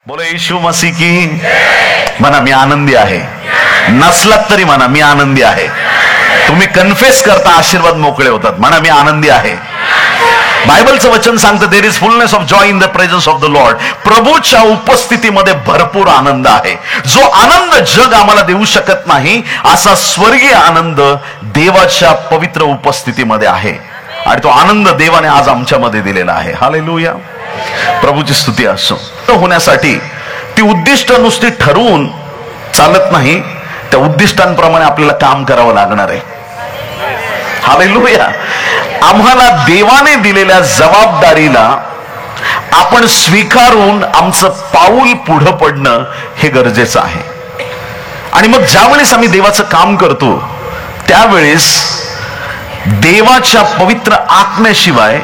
बोले यीशु मसीह की म्हणा, मी आनंदी आहे. नसलात तरी म्हणा मी आनंदी आहे. तुम्ही कन्फेस करता आशीर्वाद मोकळे होतात. म्हणा मी आनंदी आहे. बायबलचं वचन सांगतं there is fullness of joy in the presence of the lord. प्रभूच्या उपस्थितीमध्ये भरपूर आनंद आहे. जो आनंद जग आम्हाला देऊ शकत नाही असा स्वर्गीय आनंद देवाच्या पवित्र उपस्थितीमध्ये आहे. आणि तो आनंद देवाने आज आमच्यामध्ये दिलेला आहे. हालेलुया. प्रभूची स्तुती असो. होण्यासाठी ती उद्दिष्ट नुसती ठरवून चालत नाही, त्या उद्दिष्टांप्रमाणे आपल्याला काम करावं लागणार आहे. हालेलुया. आम्हाला देवाने दिलेल्या जबाबदारीला आपण स्वीकारून आमचं पाऊल पुढे पडणं हे गरजेचं आहे. आणि मग ज्यावेळेस आम्ही देवाचं काम करतो त्यावेळेस देवाच्या पवित्र आत्म्याशिवाय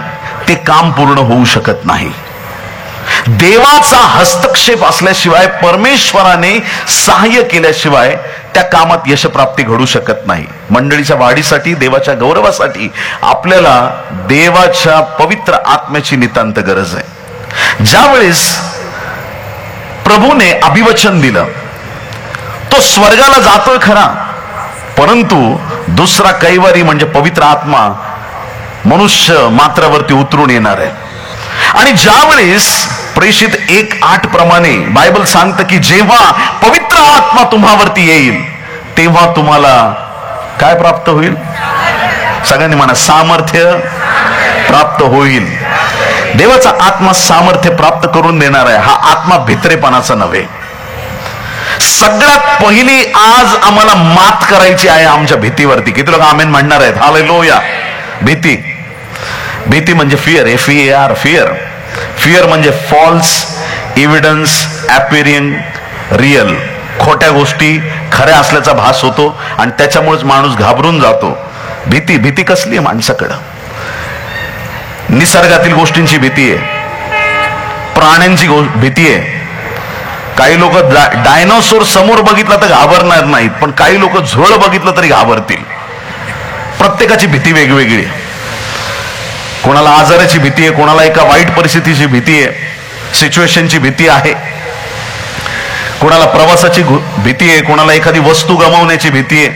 ते काम पूर्ण होऊ शकत नाही. देवाचा हस्तक्षेप असल्याशिवाय, परमेश्वराने सहाय्य केल्याशिवाय त्या कामात यशप्राप्ती घडू शकत नाही. मंडळीच्या वाढीसाठी, देवाच्या गौरवासाठी आपल्याला देवाच्या पवित्र आत्म्याची नितांत गरज आहे. ज्यावेळेस प्रभूने अभिवचन दिलं, तो स्वर्गाला जातोय खरा, परंतु दुसरा कैवारी म्हणजे पवित्र आत्मा मनुष्य मात्रावरती उतरून येणार आहे. आणि ज्यावेळेस प्रेषित 1:8 प्रमाणे बायबल सांगतं की जेव्हा पवित्र आत्मा तुम्हावरती येईल तेव्हा तुम्हाला काय प्राप्त होईल? सगळ्यांनी म्हणा, सामर्थ्य प्राप्त होईल. देवाचा आत्मा सामर्थ्य प्राप्त करून देणार आहे. हा आत्मा भित्रेपणाचा नव्हे. सगळ्यात पहिली आज आम्हाला मात करायची आहे आमच्या भीतीवरती. किती लोक आमेन म्हणणार आहेत? हालेलुया. भीती. भीती म्हणजे फिअर. FEAR. फिअर. फिअर म्हणजे फॉल्स एव्हिडन्स अपिअरिंग रिअल. खोट्या गोष्टी खऱ्या असल्याचा भास होतो आणि त्याच्यामुळेच माणूस घाबरून जातो. भीती. भीती कसली आहे माणसाकडं? निसर्गातील गोष्टींची भीती आहे, प्राण्यांची भीती आहे. काही लोक डायनोसॉर समोर बघितला तर घाबरणार नाहीत, पण काही लोक झुरळ बघितलं तरी घाबरतील. प्रत्येकाची भीती वेगवेगळी आहे. कोणाला आजाराची भीती आहे, कोणाला एका वाईट परिस्थितीची भीती आहे, सिच्युएशनची भीती आहे, कोणाला प्रवासाची भीती आहे, कोणाला एखादी वस्तू गमावण्याची भीती आहे,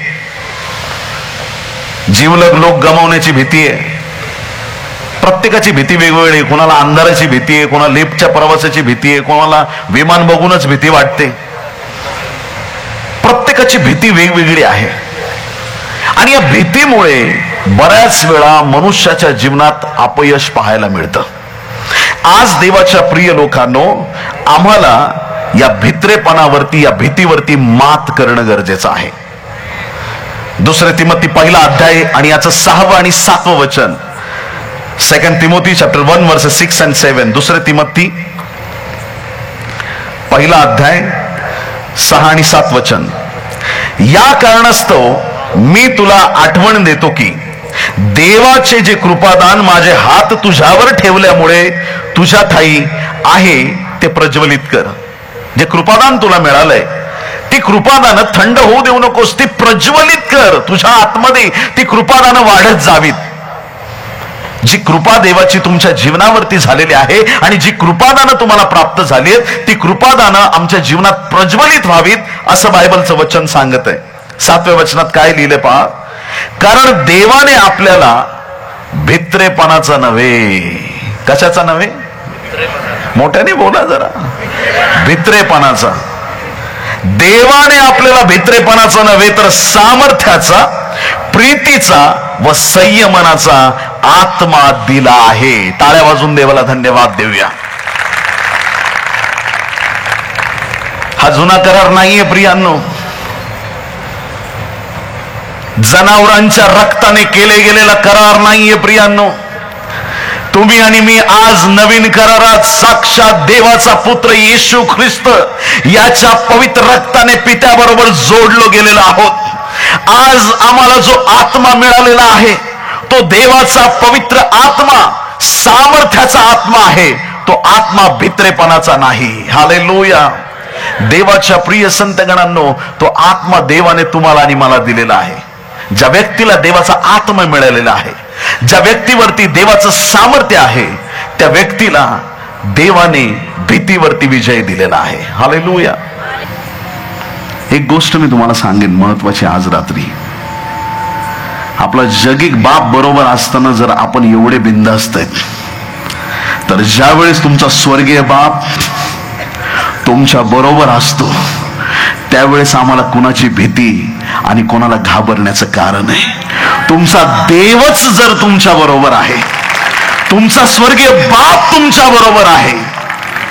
जीवलग लोक गमावण्याची भीती आहे. प्रत्येकाची भीती वेगवेगळी. कोणाला अंधाराची भीती आहे, कोणाला लिफ्टच्या प्रवासाची भीती आहे, कोणाला विमान बघूनच भीती वाटते. प्रत्येकाची भीती वेगवेगळी आहे. आणि या भीतीमुळे बऱ्याच वेळा मनुष्याच्या जीवनात अपयश पाहायला मिळतं. आज देवाच्या प्रिय लोकांनो, आम्हाला या भित्रेपणावरती, या भीतीवरती मात करणं गरजेचं आहे. 2 तिमोथी 1 अध्याय आणि याचं 6वं आणि 7वं वचन. 2 Timothy chapter 1 verses 6 and 7. 2 Timothy 1 अध्याय 6 आणि 7 वचन. या कारणास्तव मी तुला आठवण देतो की देवाचे जे कृपादान माझे हात तुझ्यावर ठेवल्यामुळे तुझ्या ठाई आहे ते प्रज्वलित कर. जे कृपादान तुला मिळालंय ती कृपादान थंड होऊ देऊ नकोस, ती प्रज्वलित कर. तुझ्या आतमध्ये ती कृपादान वाढत जावीत. जी कृपा देवाची तुमच्या जीवनावरती झालेली आहे आणि जी कृपादानं तुम्हाला प्राप्त झाली आहेत ती कृपादानं आमच्या जीवनात प्रज्वलित व्हावीत असं बायबलचं वचन सांगत आहे. 7व्या वचनात काय लिहिले पहा. कारण देवाने आपल्याला भित्रेपणाचा नव्हे. कशाचा नव्हे? मोठ्याने बोला जरा. भित्रेपणाचा. देवाने आपल्याला भित्रेपणाचा नव्हे तर सामर्थ्याचा, प्रीतीचा व संयमनाचा आत्मा दिला आहे. टाळ्या वाजून देवाला धन्यवाद देऊया. हा जुना करार नाहीये प्रियांनो. जनावरांच्या रक्ताने केले गेलेला करार नाहीये प्रियांनो. तुम्ही आणि मी आज नवीन करारात साक्षात देवाचा पुत्र येशू ख्रिस्त याच्या पवित्र रक्ताने पित्याबरोबर जोडलो गेलेलो आहोत. आज आम्हाला जो आत्मा मिळालेला आहे तो देवाचा पवित्र आत्मा, सामर्थ्याचा आत्मा आहे. तो आत्मा भित्रेपणाचा नाही. हालेलुया. देवाच्या प्रिय संतगणांनो, तो आत्मा देवाने तुम्हाला आणि मला दिलेला आहे. ज्या व्यक्तीला देवाचा आत्मा मिळालेला आहे, ज्या व्यक्तीवरती देवाचं सामर्थ्य आहे, त्या व्यक्तीला देवाने भीतीवरती विजय दिलेला आहे. हालेलुया. एक गोष्ट मी तुम्हाला सांगेन महत्वाची आज रात्री. आपला जगिक बाप बरोबर असताना जर आपण एवढे बिनधास्त आहेत, तर ज्या वेळेस तुमचा स्वर्गीय बाप तुमच्या बरोबर असतो त्यावेळेस आम्हाला कुणाची भीती आणि कोणाला घाबरण्याचं कारण आहे. तुमचा देवच जर तुमच्या बरोबर आहे, तुमचा स्वर्गीय बाप तुमच्या बरोबर आहे.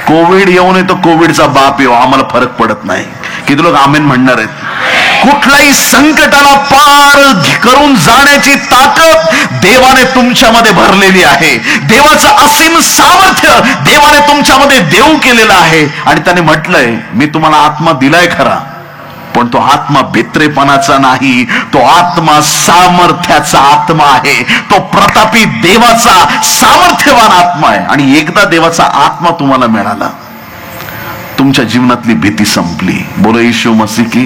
कोविड येऊ नये तो कोविडचा बाप येऊ, आम्हाला फरक पडत नाही. किती लोक आमेन म्हणणार आहेत? कुठल्याही संकटाला पार करून जाण्याची ताकद देवाने तुमच्यामध्ये भरलेली आहे. देवाचं असीम सामर्थ्य देवाने तुमच्यामध्ये देऊ केलेलं आहे. आणि त्याने म्हटलंय, मी तुम्हाला आत्मा दिलाय खरा, पण तो आत्मा भित्रेपणाचा नाही, तो आत्मा सामर्थ्याचा आत्मा आहे. तो प्रतापी देवाचा सामर्थ्यवान आत्मा आहे. आणि एकदा देवाचा आत्मा तुम्हाला मिळाला, तुमच्या जीवनातली भीती संपली. बोलो येशू मसीह की.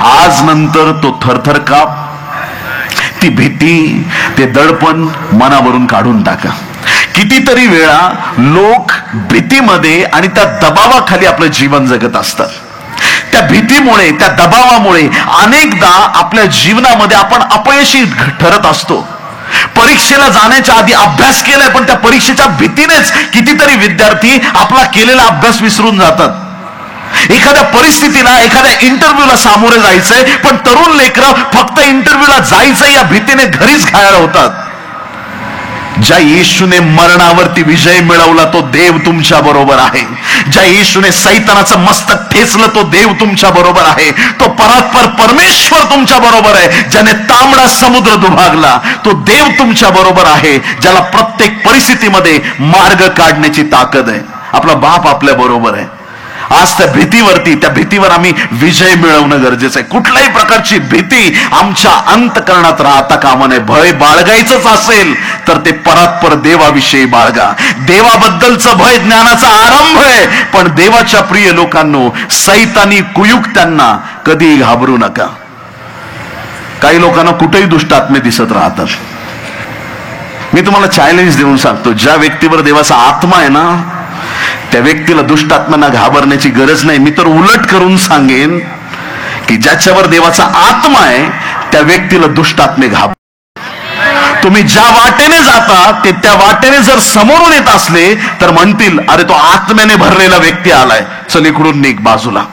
आज नंतर तो थरथर काप, ती भीती, ते दडपण मनावरून काढून टाका. कितीतरी वेळा लोक भीतीमध्ये आणि त्या दबावाखाली आपलं जीवन जगत असतात. त्या भीतीमुळे, त्या दबावामुळे अनेकदा आपल्या जीवनामध्ये आपण अपयशी ठरत असतो. परीक्षेला जाण्याच्या आधी अभ्यास केलाय, पण त्या परीक्षेच्या भीतीनेच कितीतरी विद्यार्थी आपला केलेला अभ्यास विसरून जातात. एखाद्या परिस्थितीला, एखाद्या इंटरव्ह्यूला सामोरे जायचंय, पण तरुण लेकरं फक्त इंटरव्ह्यूला जायचं या भीतीने घरीच घायल होतात. ज्या येशूने मरणावरती विजय मिळवला तो देव तुमच्या बरोबर आहे. ज्या येशूने सैतानाचं मस्तक ठेचलं तो देव तुमच्या बरोबर आहे. तो परात्पर परमेश्वर तुमच्या बरोबर आहे. ज्याने तांबडा समुद्र दुभागला तो देव तुमच्या बरोबर आहे. ज्याला प्रत्येक परिस्थितीमध्ये मार्ग काढण्याची ताकद आहे. आपला बाप आपल्या बरोबर आहे. आज त्या भीतीवर आम्ही विजय मिळवणं गरजेचं आहे. कुठल्याही प्रकारची भीती आमच्या अंतःकरणात राहता कामा नये. भय बाळगायचंच असेल तर ते परात्पर देवाविषयी बाळगा. देवाबद्दलचं भय ज्ञानाचा आरंभ आहे. पण देवाच्या प्रिय लोकांनो, सैतानी कुयुक्त्यांना कधी घाबरू नका. काही लोकांना कुठेही दुष्टात्मे दिसत राहतात. मी तुम्हाला चॅलेंज देऊन सांगतो, ज्या व्यक्तीवर देवाचा आत्मा आहे ना, त्या व्यक्तीला दुष्टात्म्यांना घाबरण्याची गरज नाही. मी तर उलट करून सांगेन की ज्याच्यावर देवाचा आत्मा आहे त्या व्यक्तीला दुष्टात्मे घाबर. तुम्ही ज्या वाटेने जाता ते त्या वाटेने जर समोरून येत असले तर म्हणतील, अरे तो आत्म्याने भरलेला व्यक्ती आलाय, चल इकडून निघ बाजूला.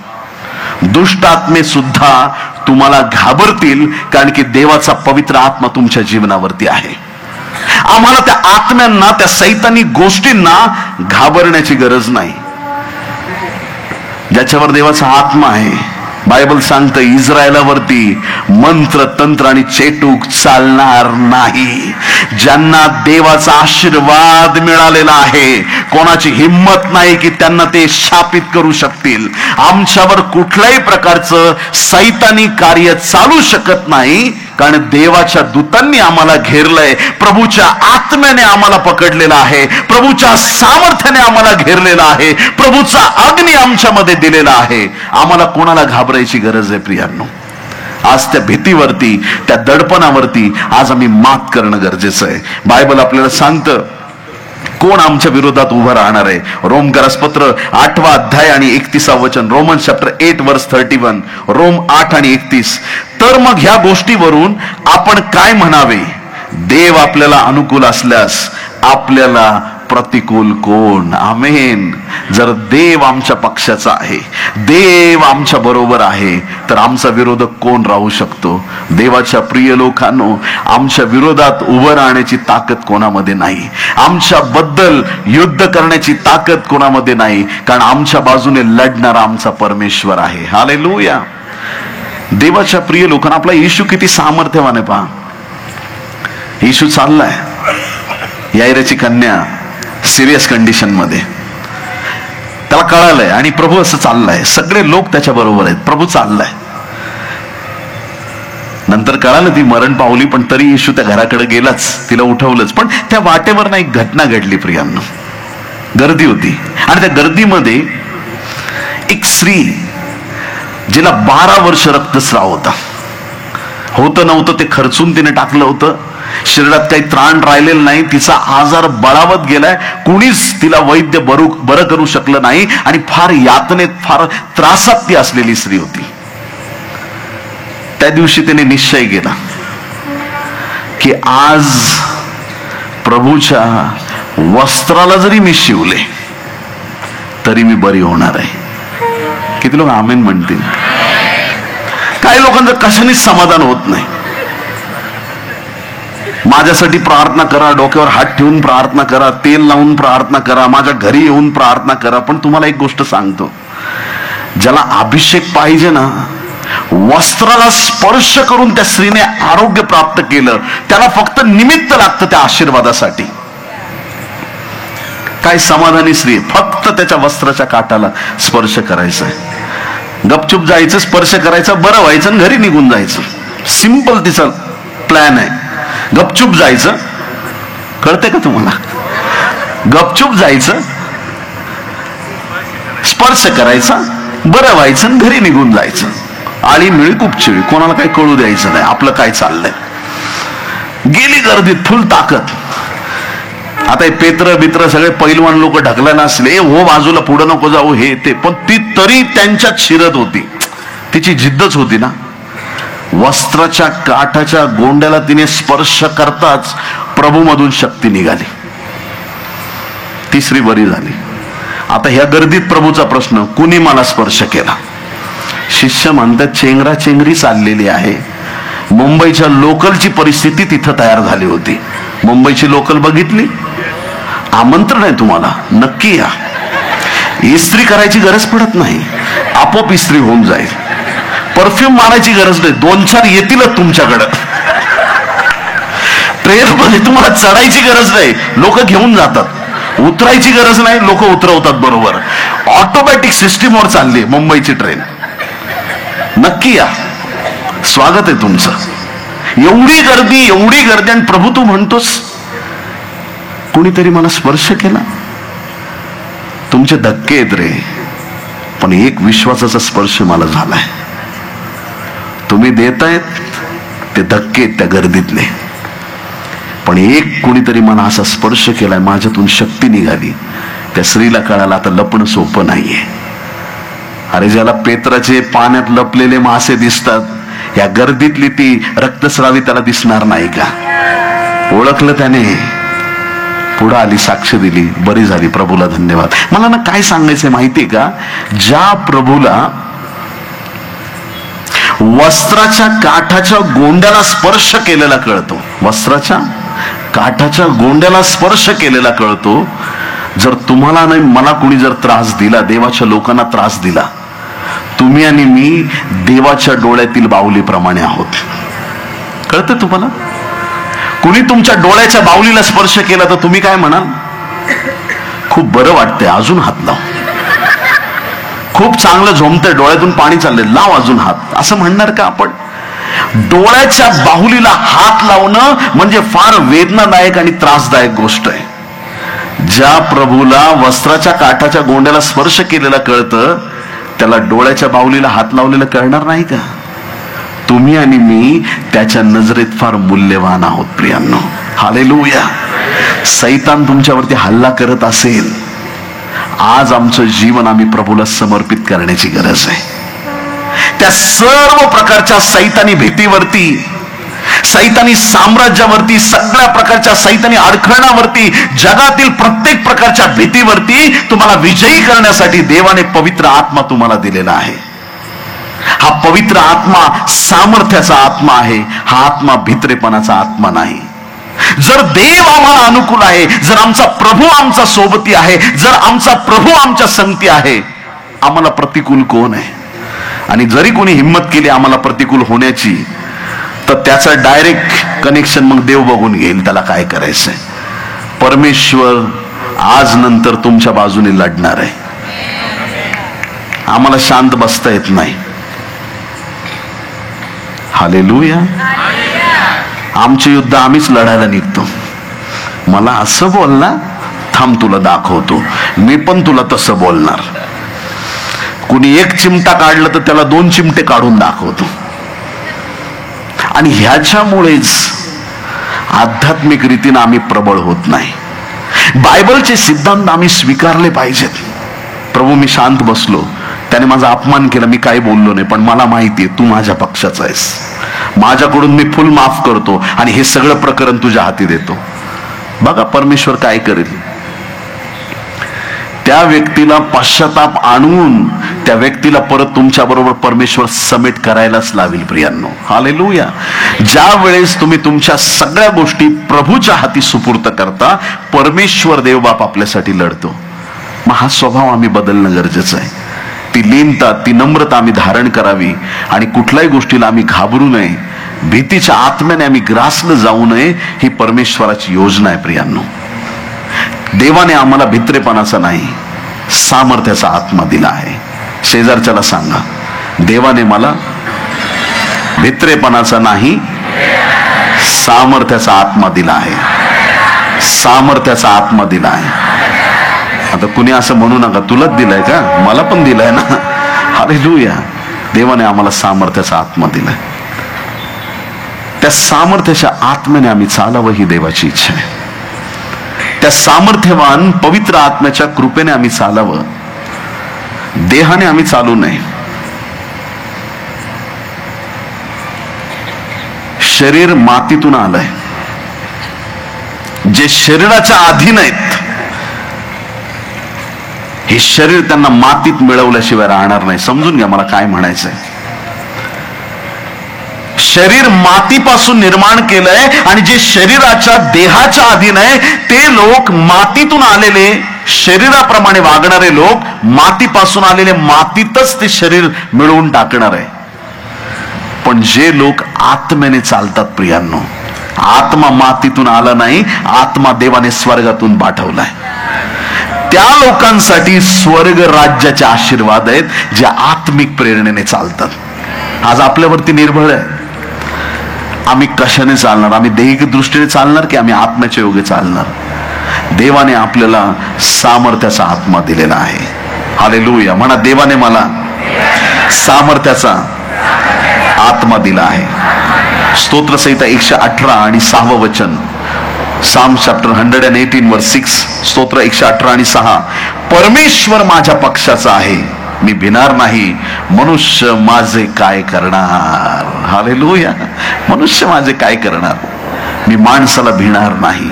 दुष्टात्मे सुद्धा तुम्हाला घाबरतील, कारण की देवाचा पवित्र आत्मा तुमच्या जीवनावरती आहे. आम्हाला त्या आत्म्यांना, त्या सैतानी गोष्टींना घाबरण्याची गरज नाही. ज्याच्यावर देवाचा आत्मा आहे, बायबल सांगतं, इस्रायलावरती मंत्र, तंत्र आणि चेटूक चालणार नाही. ज्यांना देवाचा आशीर्वाद मिळालेला आहे, कोणाची हिम्मत नाही की त्यांना ते शापित करू शकतील. आमच्यावर कुठल्याही प्रकारचं सैतानी कार्य चालू शकत नाही, कारण देवाच्या दूतांनी आम्हाला घेरलंय. प्रभूच्या आत्म्याने आम्हाला पकडलेला आहे. प्रभूच्या सामर्थ्याने आम्हाला घेरलेला आहे. प्रभूचा अग्नी आमच्यामध्ये दिलेला आहे. आम्हाला कोणाला घाबरायची गरज आहे प्रियांनो. आज त्या भीतीवरती, त्या दडपणावरती आज आम्ही मात करणं गरजेचं आहे. बायबल आपल्याला सांगतं कोण आमच्या विरोधात उभं राहणार आहे. रोमकरास पत्र 8 अध्याय आणि 31 वचन, रोमन्स चॅप्टर 8 वर्स 31, रोम 8 आणि 31. तर मग ह्या गोष्टीवरून आपण काय म्हणावे? देव आपल्याला अनुकूल असल्यास आपल्याला प्रतिकूल कोण? आमेन. जर देव आमच्या पक्षाचा आहे, देव आमच्या बरोबर आहे, तर आमचा विरोधक कोण राहू शकतो? देवाच्या प्रिय लोकांनो, आमच्या विरोधात उभं राहण्याची ताकद कोणामध्ये नाही. आमच्या बद्दल युद्ध करण्याची ताकद कोणामध्ये नाही, कारण आमच्या बाजूने लढणारा आमचा परमेश्वर आहे. हालेलुया. देवाच्या प्रिय लोकांना, आपला येशू किती सामर्थ्यवान आहे पहा. येशू चाललाय, यायराची कन्या सिरियस कंडिशन मध्ये, त्याला कळालंय आणि प्रभू असं चाललाय, सगळे लोक त्याच्या बरोबर आहेत, प्रभू चाललाय. नंतर कळालं ती मरण पावली, पण तरी येशू त्या घराकडे गेलाच, तिला उठवलंच. पण त्या वाटेवर ना एक घटना घडली प्रियांनो. गर्दी होती आणि त्या गर्दीमध्ये एक स्त्री, जिला 12 वर्ष रक्तस्राव होता, होतं नव्हतं ते खर्चून तिने टाकलं होतं, शरीरात काही त्राण राहिलेलं नाही, तिचा आजार बळावत गेलाय, कुणीच तिला वैद्य बरं करू शकलं नाही आणि फार यातनेत फार त्रासात ती असलेली स्त्री होती. त्या दिवशी तिने निश्चय केला की आज प्रभूच्या वस्त्राला जरी मी शिवले तरी मी बरी होणार आहे. किती लोक आमेन म्हणतील? काही लोकांचं कशानेच समाधान होत नाही. माझ्यासाठी प्रार्थना करा, डोक्यावर हात ठेवून प्रार्थना करा, तेल लावून प्रार्थना करा, माझ्या घरी येऊन प्रार्थना करा, पण तुम्हाला एक गोष्ट सांगतो, ज्याला अभिषेक पाहिजे ना, वस्त्राला स्पर्श करून त्या स्त्रीने आरोग्य प्राप्त केलं, त्याला फक्त निमित्त लागतं त्या आशीर्वादासाठी. काय समाधानी स्त्री, फक्त त्याच्या वस्त्राच्या काठाला स्पर्श करायचा आहे, गपचूप जायचं, स्पर्श करायचा, बरं व्हायचं आणि घरी निघून जायचं. सिंपल तिचा प्लॅन आहे. गपचूप जायचं, कळते का तुम्हाला? गपचूप जायचं, स्पर्श करायचा, बरं व्हायचं आणि घरी निघून जायचं. आळी मिळी कुपचिळी, कोणाला काही कळू द्यायचं नाही आपलं काय चाललंय. गेली गर्दीत फुल ताकद. आता हे पेत्र बित्र सगळे पैलवान लोक ढकला नसले, हो बाजूला पुढे नको जाऊ हे ते, पण ती तरी त्यांच्यात शिरत होती. तिची जिद्दच होती ना. वस्त्राच्या काठाच्या गोंड्याला तिने स्पर्श करताच प्रभूमधून शक्ती निघाली, ती स्त्री बरी झाली. आता ह्या गर्दीत प्रभूचा प्रश्न, कुणी मला स्पर्श केला? शिष्य म्हणतात चेंगरा चेंगरी चाललेली आहे. मुंबईच्या लोकलची परिस्थिती तिथं तयार झाली होती. मुंबईची लोकल बघितली, आमंत्रण आहे तुम्हाला, नक्की या. इस्त्री करायची गरज पडत नाही, आपोआप इस्त्री होऊन जाईल. परफ्यूम मारायची गरज नाही, 2-4 येतीलच तुमच्याकडं. ट्रेन मध्ये तुम्हाला चढायची गरज नाही, लोक घेऊन जातात. उतरायची गरज नाही, लोक उतरवतात बरोबर. ऑटोमॅटिक सिस्टीमवर चालली मुंबईची ट्रेन. नक्की या, स्वागत आहे तुमचं. एवढी गर्दी आणि प्रभू तू म्हणतोस कुणीतरी मला स्पर्श केला. तुमचे धक्के आहेत रे, पण एक विश्वासाचा स्पर्श मला झालाय. तुम्ही देतायत ते धक्के त्या गर्दीतले, पण एक कुणीतरी मला असा स्पर्श केलाय, माझ्यातून शक्ती निघाली. त्या स्त्रीला कळालं आता लपणं सोपं नाहीये. अरे ज्याला पेत्राचे पाण्यात लपलेले मासे दिसतात, या गर्दीतली ती रक्तस्रावी त्याला दिसणार नाही का? ओळखलं त्याने, पुढे आली, साक्ष दिली, बरी झाली. प्रभूला धन्यवाद. मला ना काय सांगायचंय माहितीये का, ज्या प्रभूला वस्त्राच्या काठाच्या गोंड्याला स्पर्श केलेला कळतो, वस्त्राच्या काठाच्या गोंड्याला स्पर्श केलेला कळतो, जर तुम्हाला नाही मला कुणी जर त्रास दिला, देवाच्या लोकांना त्रास दिला, तुम्ही आणि मी देवाच्या डोळ्यातील बाहुलीप्रमाणे आहोत. कळतं तुम्हाला? कुणी तुमच्या डोळ्याच्या बाहुलीला स्पर्श केला तर तुम्ही काय म्हणाल? खूप बरं वाटतंय, अजून हात लाव. खूप चांगलं झोमतंय, डोळ्यातून पाणी चाललंय, लाव अजून हात, असं म्हणणार का आपण? डोळ्याच्या बाहुलीला हात लावणं म्हणजे फार वेदनादायक आणि त्रासदायक गोष्ट आहे. ज्या प्रभूला वस्त्राच्या काठाच्या गोंड्याला स्पर्श केलेला कळतं, त्याला डोळ्याच्या बाहुलीला हात लावलेलं कळणार नाही का? तुम्ही आणि मी त्याच्या नजरेत फार मूल्यवान आहोत प्रियांनो. हालेलुया. सैतान तुमच्यावरती हल्ला करत असेल, आज आमचं जीवन आम्ही प्रभूला समर्पित करण्याची गरज आहे. त्या सर्व प्रकारच्या सैतानी भीतीवरती, सैतानी साम्राज्यावरती, सगळ्या प्रकारच्या सैतानी अडखळणावरती, जगातील प्रत्येक प्रकारच्या भीतीवरती तुम्हाला विजयी करण्यासाठी देवाने पवित्र आत्मा तुम्हाला दिलेला आहे. हा पवित्र आत्मा सामर्थ्याचा आत्मा आहे. हा आत्मा भित्रेपणाचा आत्मा नाही. जर देव आम्हाला अनुकूल आहे, जर आमचा प्रभू आमचा सोबती आहे, जर आमचा प्रभू आमच्या संगती आहे, आम्हाला प्रतिकूल कोण आहे? आणि जरी कोणी हिम्मत केली आम्हाला प्रतिकूल होण्याची, तर त्याचं डायरेक्ट कनेक्शन मग देव बघून घेईल त्याला काय करायचंय. परमेश्वर आज नंतर तुमच्या बाजूने लढणार आहे. आम्हाला शांत बसता येत नाही. हालेलुया. आमचे युद्ध आम्हीच लढायला निघतो. मला असं बोल ना, थांब तुला दाखवतो, मी पण तुला तसं बोलणार. कुणी एक चिमटा काढलं तर त्याला 2 चिमटे काढून दाखवतो. आणि ह्याच्यामुळेच आध्यात्मिक रीतीनं आम्ही प्रबळ होत नाही. बायबलचे सिद्धांत आम्ही स्वीकारले पाहिजेत. प्रभू, मी शांत बसलो, त्याने माझा अपमान केला, मी काही बोललो नाही, पण मला माहितीये तू माझ्या पक्षाचा आहेस, माझ्याकडून मी फुल माफ करतो आणि हे सगळं प्रकरण तुझ्या हाती देतो. बघा परमेश्वर काय करेल. त्या व्यक्तीला पश्चाताप आणून त्या व्यक्तीला परत तुमच्या बरोबर परमेश्वर समेट करायलाच लावेल. प्रियांनो, हालेलुया. ज्या वेळेस तुम्ही तुमच्या सगळ्या गोष्टी प्रभूच्या हाती सुपूर्त करता, परमेश्वर देवबाप आपल्यासाठी लढतो. मग हा स्वभाव आम्ही बदलणं गरजेचं आहे. ती लीनता, ती नम्रता आम्ही धारण करावी आणि कुठल्याही गोष्टीला आम्ही घाबरू नये, भीतीच्या आत्म्याने आम्ही ग्रासलं जाऊ नये. ही परमेश्वराची योजना आहे. प्रियांनो, देवाने आम्हाला भित्रेपणाचा नाही, सामर्थ्याचा आत्मा दिला आहे. शेजारच्याला सांगा, देवाने मला भित्रेपणाचा नाही, सामर्थ्याचा आत्मा दिला आहे. सामर्थ्याचा आत्मा दिला आहे. आता कुणी असं म्हणू नका, तुलाच दिलाय का? मला पण दिलाय ना. हालेलुया. देवाने आम्हाला सामर्थ्याचा आत्मा दिलाय. त्या सामर्थ्याच्या आत्म्याने आम्ही चालावं ही देवाची इच्छा आहे. त्या सामर्थ्यवान पवित्र आत्म्याच्या कृपेने आम्ही चालावं, देहाने आम्ही चालू नये. शरीर मातीतून आलंय. जे शरीराच्या अधीन आहेत, हे शरीर त्यांना मातीत मिळवल्याशिवाय राहणार नाही. समजून घ्या मला काय म्हणायचंय. शरीर मातीपासून निर्माण केलंय आणि जे शरीराच्या देहाच्या अधीन आहे ते लोक मातीतून आलेले, शरीराप्रमाणे वागणारे लोक मातीपासून आलेले, मातीतच ते शरीर मिळवून टाकणार आहे. पण जे लोक आत्म्याने चालतात, प्रियांनो, आत्मा मातीतून आला नाही, आत्मा देवाने स्वर्गातून पाठवलाय. त्या लोकांसाठी स्वर्ग राज्याचे आशीर्वाद आहेत, जे आत्मिक प्रेरणेने चालतात. आज आपल्यावरती निर्भर आहे, आम्ही कशाने चालणार? आम्ही दैहिक दृष्टीने चालणार की आम्ही आत्म्याच्या योगे चालणार? देवाने आपल्याला सामर्थ्याचा आत्मा दिलेला आहे. हालेलुया. म्हणा, देवाने मला सामर्थ्याचा आत्मा दिला आहे. स्तोत्रसंहिता 118 आणि 6 वचन, साम चॅप्टर 118 वर्स 6, स्तोत्र 118 आणि 6. परमेश्वर माझ्या पक्षाचा आहे, मी भिणार नाही. मनुष्य माझे काय करणार? हालेलुया. मनुष्य माझे काय करणार? मी माणसाला भिणार नाही,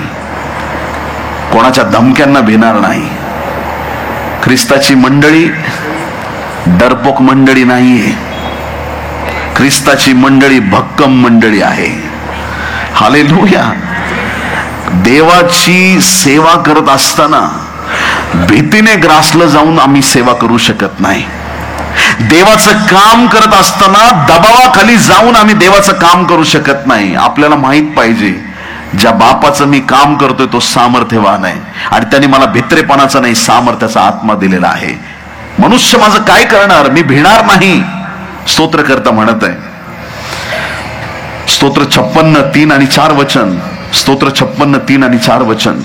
कोणाच्या धमक्यांना भिणार नाही. ख्रिस्ताची मंडळी डरपोक मंडळी नाहीये. ख्रिस्ताची मंडळी भक्कम मंडळी आहे. हालेलुया. देवाची सेवा करत असताना भीतीने ग्रासलं जाऊन आम्ही सेवा करू शकत नाही. देवाचं काम करत असताना दबावाखाली जाऊन आम्ही देवाचं काम करू शकत नाही. आपल्याला माहित पाहिजे, ज्या बापाचं मी काम करतोय तो सामर्थ्यवान आहे आणि त्याने मला भित्रेपणाचा नाही, सामर्थ्याचा आत्मा दिलेला आहे. मनुष्य माझं काय करणार? मी भिणार नाही. स्तोत्रकर्ता म्हणत आहे, स्तोत्र 56 3 आणि 4 वचन, स्तोत्र 56 3 आणि 4 वचन.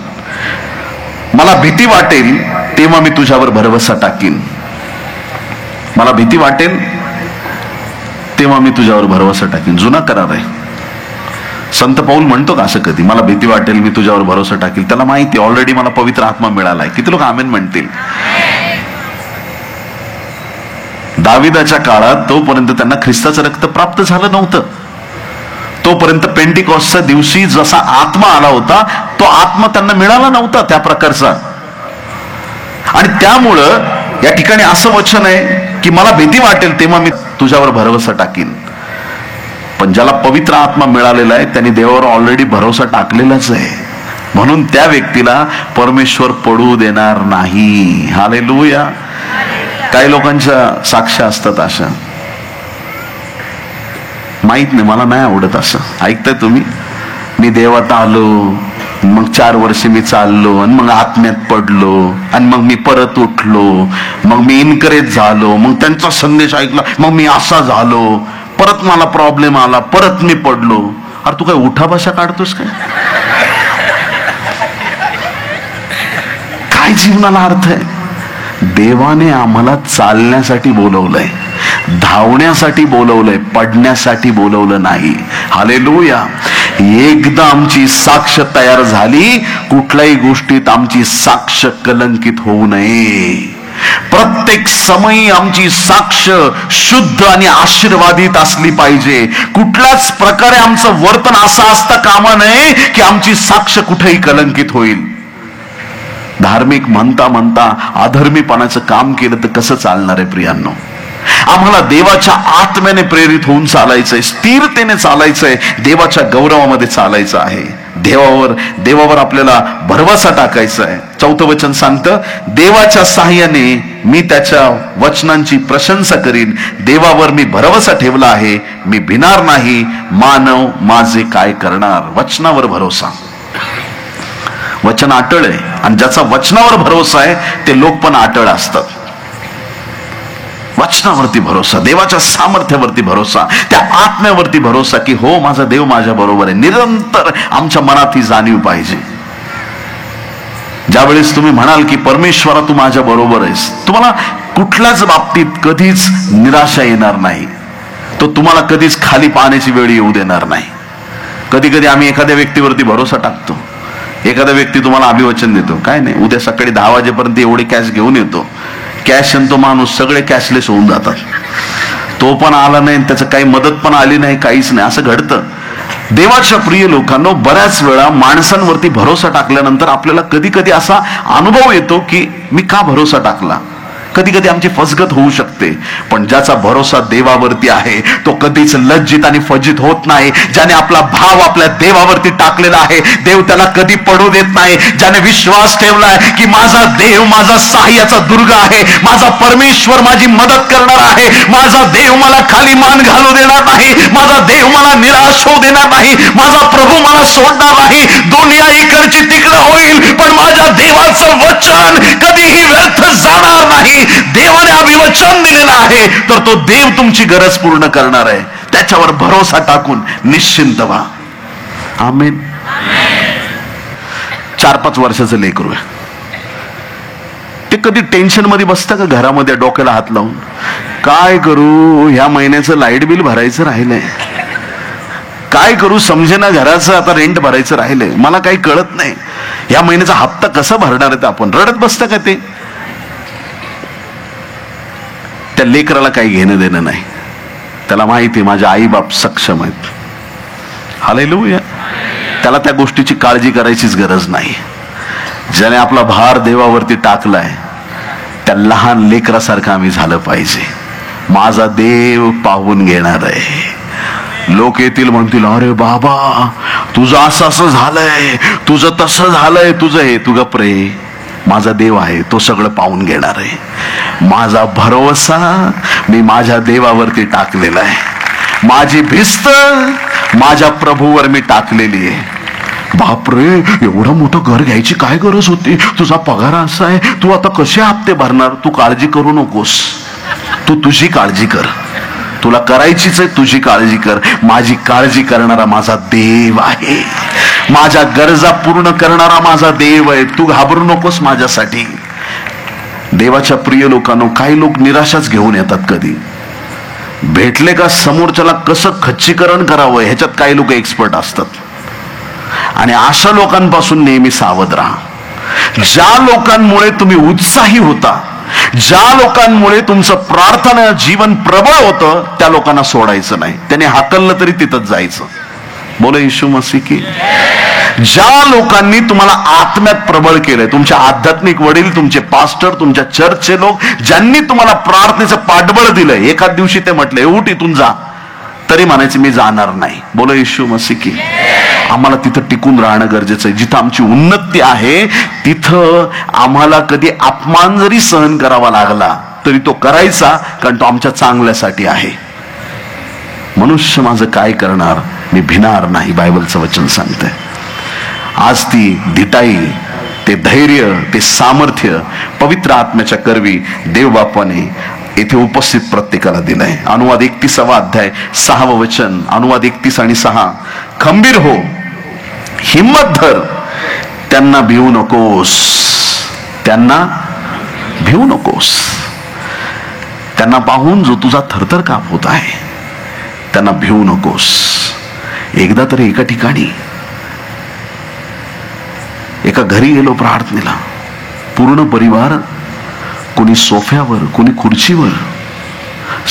मला भीती वाटेल तेव्हा मी तुझ्यावर भरवसा टाकीन. मला भीती वाटेल तेव्हा मी तुझ्यावर भरवसा टाकीन. जुना करार आहे. संत पाऊल म्हणतो का असं कधी? मला भीती वाटेल मी तुझ्यावर भरोसा टाकील. त्याला माहिती ऑलरेडी मला पवित्र आत्मा मिळालाय. किती लोक आमेन म्हणतील? दाविदाच्या काळात तोपर्यंत त्यांना ख्रिस्ताचं रक्त प्राप्त झालं नव्हतं. तोपर्यंत पेंटिकॉस्टच्या दिवशी जसा आत्मा आला होता तो आत्मा त्यांना मिळाला नव्हता त्या प्रकारचा. आणि त्यामुळं या ठिकाणी असं वचन आहे की मला भीती वाटेल तेव्हा मी तुझ्यावर भरवसा टाकीन. पण ज्याला पवित्र आत्मा मिळालेला आहे त्याने देवावर ऑलरेडी भरोसा टाकलेलाच आहे, म्हणून त्या व्यक्तीला परमेश्वर पडू देणार नाही. हालेलुया. काही लोकांच्या साक्ष्या असतात अशा, माहित नाही, मला नाही आवडत असं. ऐकताय तुम्ही? मी देवात आलो, मग 4 वर्ष मी चाललो आणि मग आत्म्यात पडलो आणि मग मी परत उठलो, मग मी इनकरेज झालो, मग त्यांचा संदेश ऐकला, मग मी असा झालो, परत मला प्रॉब्लेम आला, परत मी पडलो. अरे तू काय उठा भाषा काढतोस काय? काय जीवनाला अर्थ आहे? देवाने आम्हाला चालण्यासाठी बोलवलंय, धावण्यासाठी बोलवलंय, पडण्यासाठी बोलवलं नाही. हालेलुया. एकदा आमची साक्ष तयार झाली, कुठल्याही गोष्टीत आमची साक्ष कलंकित होऊ नये. प्रत्येक समयी आमची साक्ष शुद्ध आणि आशीर्वादित असली पाहिजे. कुठल्याच प्रकारे आमचं वर्तन असं असता कामा नये की आमची साक्ष कुठेही कलंकित होईल. धार्मिक म्हणता म्हणता अधर्मीपणाचं काम केलं तर कसं चालणार आहे प्रियांनो? आम्हाला देवाच्या आत्म्याने प्रेरित होऊन चालायचंय, स्थिरतेने चालायचंय, देवाच्या गौरवामध्ये चालायचं आहे. देवावर आपल्याला भरवसा टाकायचा आहे. 4थं वचन सांगतं, देवाच्या साह्याने मी त्याच्या वचनांची प्रशंसा करीन. देवावर मी भरवसा ठेवला आहे, मी भिणार नाही. मानव माझे काय करणार? वचनावर भरोसा. वचन अटळ आहे, आणि ज्याचा वचनावर भरोसा आहे ते लोक पण अटळ असतात. वचनावरती भरोसा, देवाच्या सामर्थ्यावरती भरोसा, त्या आत्म्यावरती भरोसा की हो माझा देव माझ्या बरोबर आहे. निरंतर आमच्या मनात ही जाणीव पाहिजे. ज्यावेळेस तुम्ही म्हणाल की परमेश्वरा तू माझ्या बरोबर आहेस, तुम्हाला कुठल्याच बाबतीत कधीच निराशा येणार नाही. तो तुम्हाला कधीच खाली पाहण्याची वेळ येऊ देणार नाही. कधी कधी आम्ही एखाद्या व्यक्तीवरती भरोसा टाकतो. एखादा व्यक्ती तुम्हाला अभिवचन देतो, काय नाही उद्या सकाळी 10 वाजेपर्यंत एवढी कॅश घेऊन येतो. कॅश आणि तो माणूस सगळे कॅशलेस होऊन जातात. तो पण आला नाही, त्याचं काही मदत पण आली नाही, काहीच नाही, असं घडतं. देवाच्या प्रिय लोकांनो, बऱ्याच वेळा माणसांवरती भरोसा टाकल्यानंतर आपल्याला कधी कधी असा अनुभव येतो की मी का भरोसा टाकला. कधी कधी आमची फसगत होऊ शकते. पण ज्याचा भरोसा देवावरती आहे तो कधीच लज्जित आणि फजित होत नाही. ज्याने आपला भाव आपल्या देवावरती टाकलेला आहे, देव त्याला कधी पडू देत नाही. ज्याने विश्वास ठेवलाय की माझा देव माझा सहाय्याचा दुर्ग आहे, माझा परमेश्वर माझी मदत करणार आहे, माझा देव मला खाली मान घालू देणार नाही, माझा देव मला निराश होऊ देणार नाही, माझा प्रभू मला सोडणार नाही. दुनिया इकडची तिकडं होईल पण माझ्या देवाचं वचन कधीही व्यर्थ जाणार नाही. देवाने अभिवचन दिलेलं आहे तर तो देव तुमची गरज पूर्ण करणार आहे. त्याच्यावर भरोसा टाकून निश्चिंत व्हा. आमेन. 4-5 वर्षाचं लेकरू आहे, ते कधी टेन्शन मध्ये बसतं का? घरामध्ये डोक्याला हात लावून काय करू, ह्या महिन्याचं लाईट बिल भरायचं राहिलंय, काय करू समजेना, घराचं आता रेंट भरायचं राहिलंय, मला काही कळत नाही, ह्या महिन्याचा हप्ता कसा भरणार आहे. आपण रडत बसतं का? ते त्या लेकराला काही घेणं देणं नाही. त्याला माहिती माझे आई बाप सक्षम आहेत. हालेलुया. त्याला त्या गोष्टीची काळजी करायचीच गरज नाही. ज्याने आपला भार देवावरती टाकलाय त्या लहान लेकरासारखं आम्ही झालं पाहिजे. माझा देव पाहून घेणार आहे. लोक येतील म्हणतील अरे बाबा तुझं असं असं झालंय, तुझं तसं झालंय, तुझं हे, तू गप्प रे. माझा देव आहे, तो सगळं पाहून घेणार आहे. माझा भरोसा मी माझ्या देवावरती टाकलेला आहे. माझी भिस्त माझ्या प्रभूवर मी टाकलेली आहे. बापरे एवढं मोठं घर घ्यायची काय गरज होती, तुझा पगार असा आहे, तू आता कसे हप्ते भरणार. तू काळजी करू नकोस, तू तुझी काळजी कर. तुला करायचीच आहे, तुझी काळजी कर. माझी काळजी करणारा माझा देव आहे, माझ्या गरजा पूर्ण करणारा माझा देव आहे. तू घाबरू नकोस माझ्यासाठी. देवाच्या प्रिय लोकांनो, काही लोक निराशाच घेऊन येतात. कधी भेटले का समोरच्याला कसं खच्चीकरण करावं ह्याच्यात काही लोक एक्सपर्ट असतात. आणि अशा लोकांपासून नेहमी सावध राहा. ज्या लोकांमुळे तुम्ही उत्साही होता, ज्या लोकांमुळे तुमचं प्रार्थना जीवन प्रबळ होतं, त्या लोकांना सोडायचं नाही. त्याने हाकललं तरी तिथंच जायचं. बोला येशू मसीह की. ज्या लोकांनी तुम्हाला आत्म्यात प्रबळ केलंय, तुमचे आध्यात्मिक वडील, तुमचे पास्टर, तुमच्या चर्चचे लोक, ज्यांनी तुम्हाला प्रार्थनेचं पाठबळ दिलंय, एखाद दिवशी ते म्हटलंय उठ इथून जा, तरी म्हणायचं मी जाणार नाही. बोला येशू मसीह की. आम्हाला तिथं टिकून राहणं गरजेचं आहे. जिथं आमची उन्नती आहे तिथं आम्हाला कधी अपमान जरी सहन करावा लागला तरी तो करायचा, कारण तो आमच्या चांगल्यासाठी आहे. मनुष्य माझं काय करणार, मी भिणार नाही, बायबलचं वचन सांगतंय. आज ती धिटाई, ते धैर्य, ते सामर्थ्य पवित्र आत्म्याच्या करवी देवबापाने येथे उपस्थित प्रत्येकाला दिलाय. अनुवाद 31 अध्याय 6 वचन, अनुवाद 31 आणि 6. खंबीर हो, हिम्मत धर, त्यांना भिवू नकोस, त्यांना भिवू नकोस. त्यांना पाहून जो तुझा थरथर काप होत आहे त्यांना भिवू नकोस. एकदा तरी एका ठिकाणी एका घरी गेलो प्रार्थनेला, पूर्ण परिवार, कोणी सोफ्यावर, कोणी खुर्चीवर,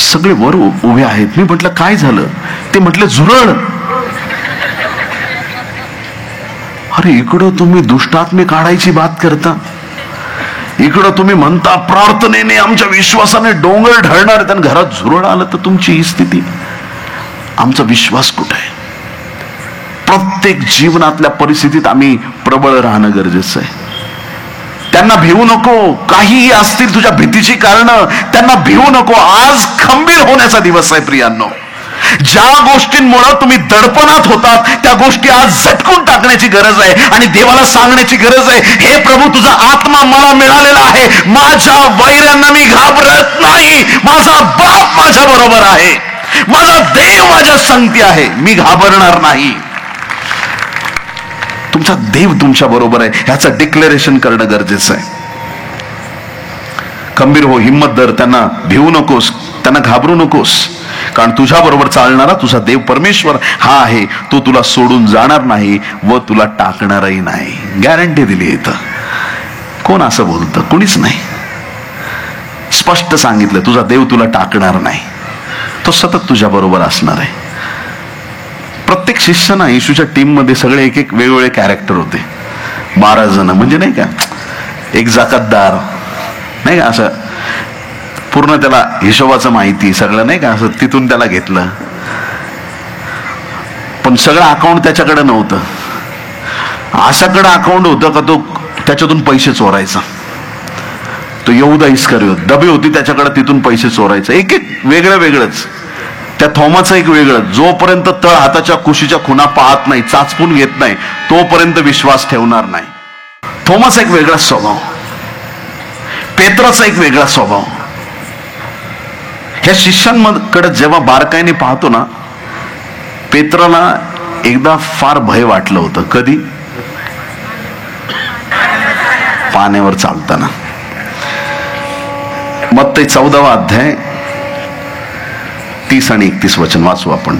सगळे वर उभे आहेत. मी म्हटलं काय झालं? ते म्हटलं झुरळ. अरे इकडं तुम्ही दुष्टात्मे काढायची बात करता, इकडं तुम्ही म्हणता प्रार्थनेने आमच्या विश्वासाने डोंगर ढळणार, त्यांना घरात झुरळ आलं तर तुमची ही स्थिती. आमचा विश्वास कुठे आहे? प्रत्येक जीवनातल्या परिस्थितीत आम्ही प्रबळ राहणं गरजेचं आहे. त्यांना भिवू नको, काहीही असतील तुझ्या भीतीची कारण, त्यांना भिवू नको. आज खंबीर होण्याचा दिवस आहे प्रियांनो. ज्या गोष्टींमुळे तुम्ही दडपणात होतात त्या गोष्टी आज झटकून टाकण्याची गरज आहे आणि देवाला सांगण्याची गरज आहे, हे प्रभू तुझा आत्मा मला मिळालेला आहे, माझ्या वैऱ्यांना मी घाबरत नाही, माझा बाप माझ्या बरोबर आहे, माझा देव माझ्या संगती आहे, मी घाबरणार नाही. तुमचा देव तुमच्या बरोबर आहे ह्याचं डिक्लेरेशन करणं गरजेचं आहे. खंबीर हो, हिम्मत धर, त्यांना भिवू नकोस, त्यांना घाबरू नकोस, कारण तुझ्या बरोबर चालणारा तुझा देव परमेश्वर हा आहे. तो तुला सोडून जाणार नाही व तुला टाकणारही नाही. गॅरंटी दिली इथं. कोण असं बोलतं? कुणीच नाही. स्पष्ट सांगितलं, तुझा देव तुला टाकणार नाही, तो सतत तुझ्या बरोबर असणार आहे. प्रत्येक शिष्य ना, येशूच्या टीम मध्ये सगळे एक एक वेगवेगळे कॅरेक्टर होते. 12 जण, म्हणजे नाही का, एक जाकातदार, नाही का, असं पूर्ण त्याला हिशोबाचं माहिती सगळं, नाही का, असं तिथून त्याला घेतलं. पण सगळं अकाउंट त्याच्याकडे नव्हतं. अशाकडे अकाउंट होतं का तो त्याच्यातून पैसे चोरायचा. तो यहूदा इस्करियोत, डबे होती त्याच्याकडे, तिथून पैसे चोरायचा. एक एक वेगळं वेगळंच. त्या थॉमाचं एक वेगळं, जोपर्यंत तळ हाताच्या कुशीच्या खुणा पाहत नाही, चाचपून घेत नाही, तोपर्यंत विश्वास ठेवणार नाही. थॉमाचा एक वेगळा स्वभाव, पेत्राचा एक वेगळा स्वभाव. ह्या शिष्यांकडे जेव्हा बारकाईने पाहतो ना, पेत्राला एकदा फार भय वाटलं होतं. कधी? पाण्यावर चालताना. मत्ती 14वा अध्याय 30 आणि 31 वचन वाचू आपण.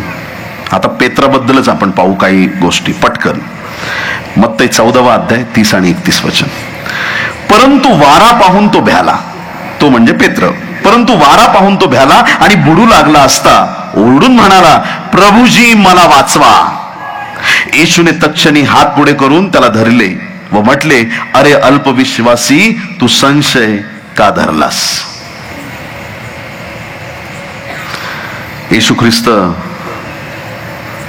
आता पेत्राबद्दलच आपण पाहू काही गोष्टी पटकन. मत्ती 14वा अध्याय 30 आणि 31 वचन. परंतु वारा पाहून तो भ्याला, तो म्हणजे पेत्र. परंतु वारा पाहून तो भ्याला आणि बुडू लागला असता ओरडून म्हणाला, प्रभूजी मला वाचवा. येशूने तत्क्षणी हात पुढे करून त्याला धरले व म्हटले, अरे अल्पविश्वासी, तू संशय का धरलास? येशू ख्रिस्त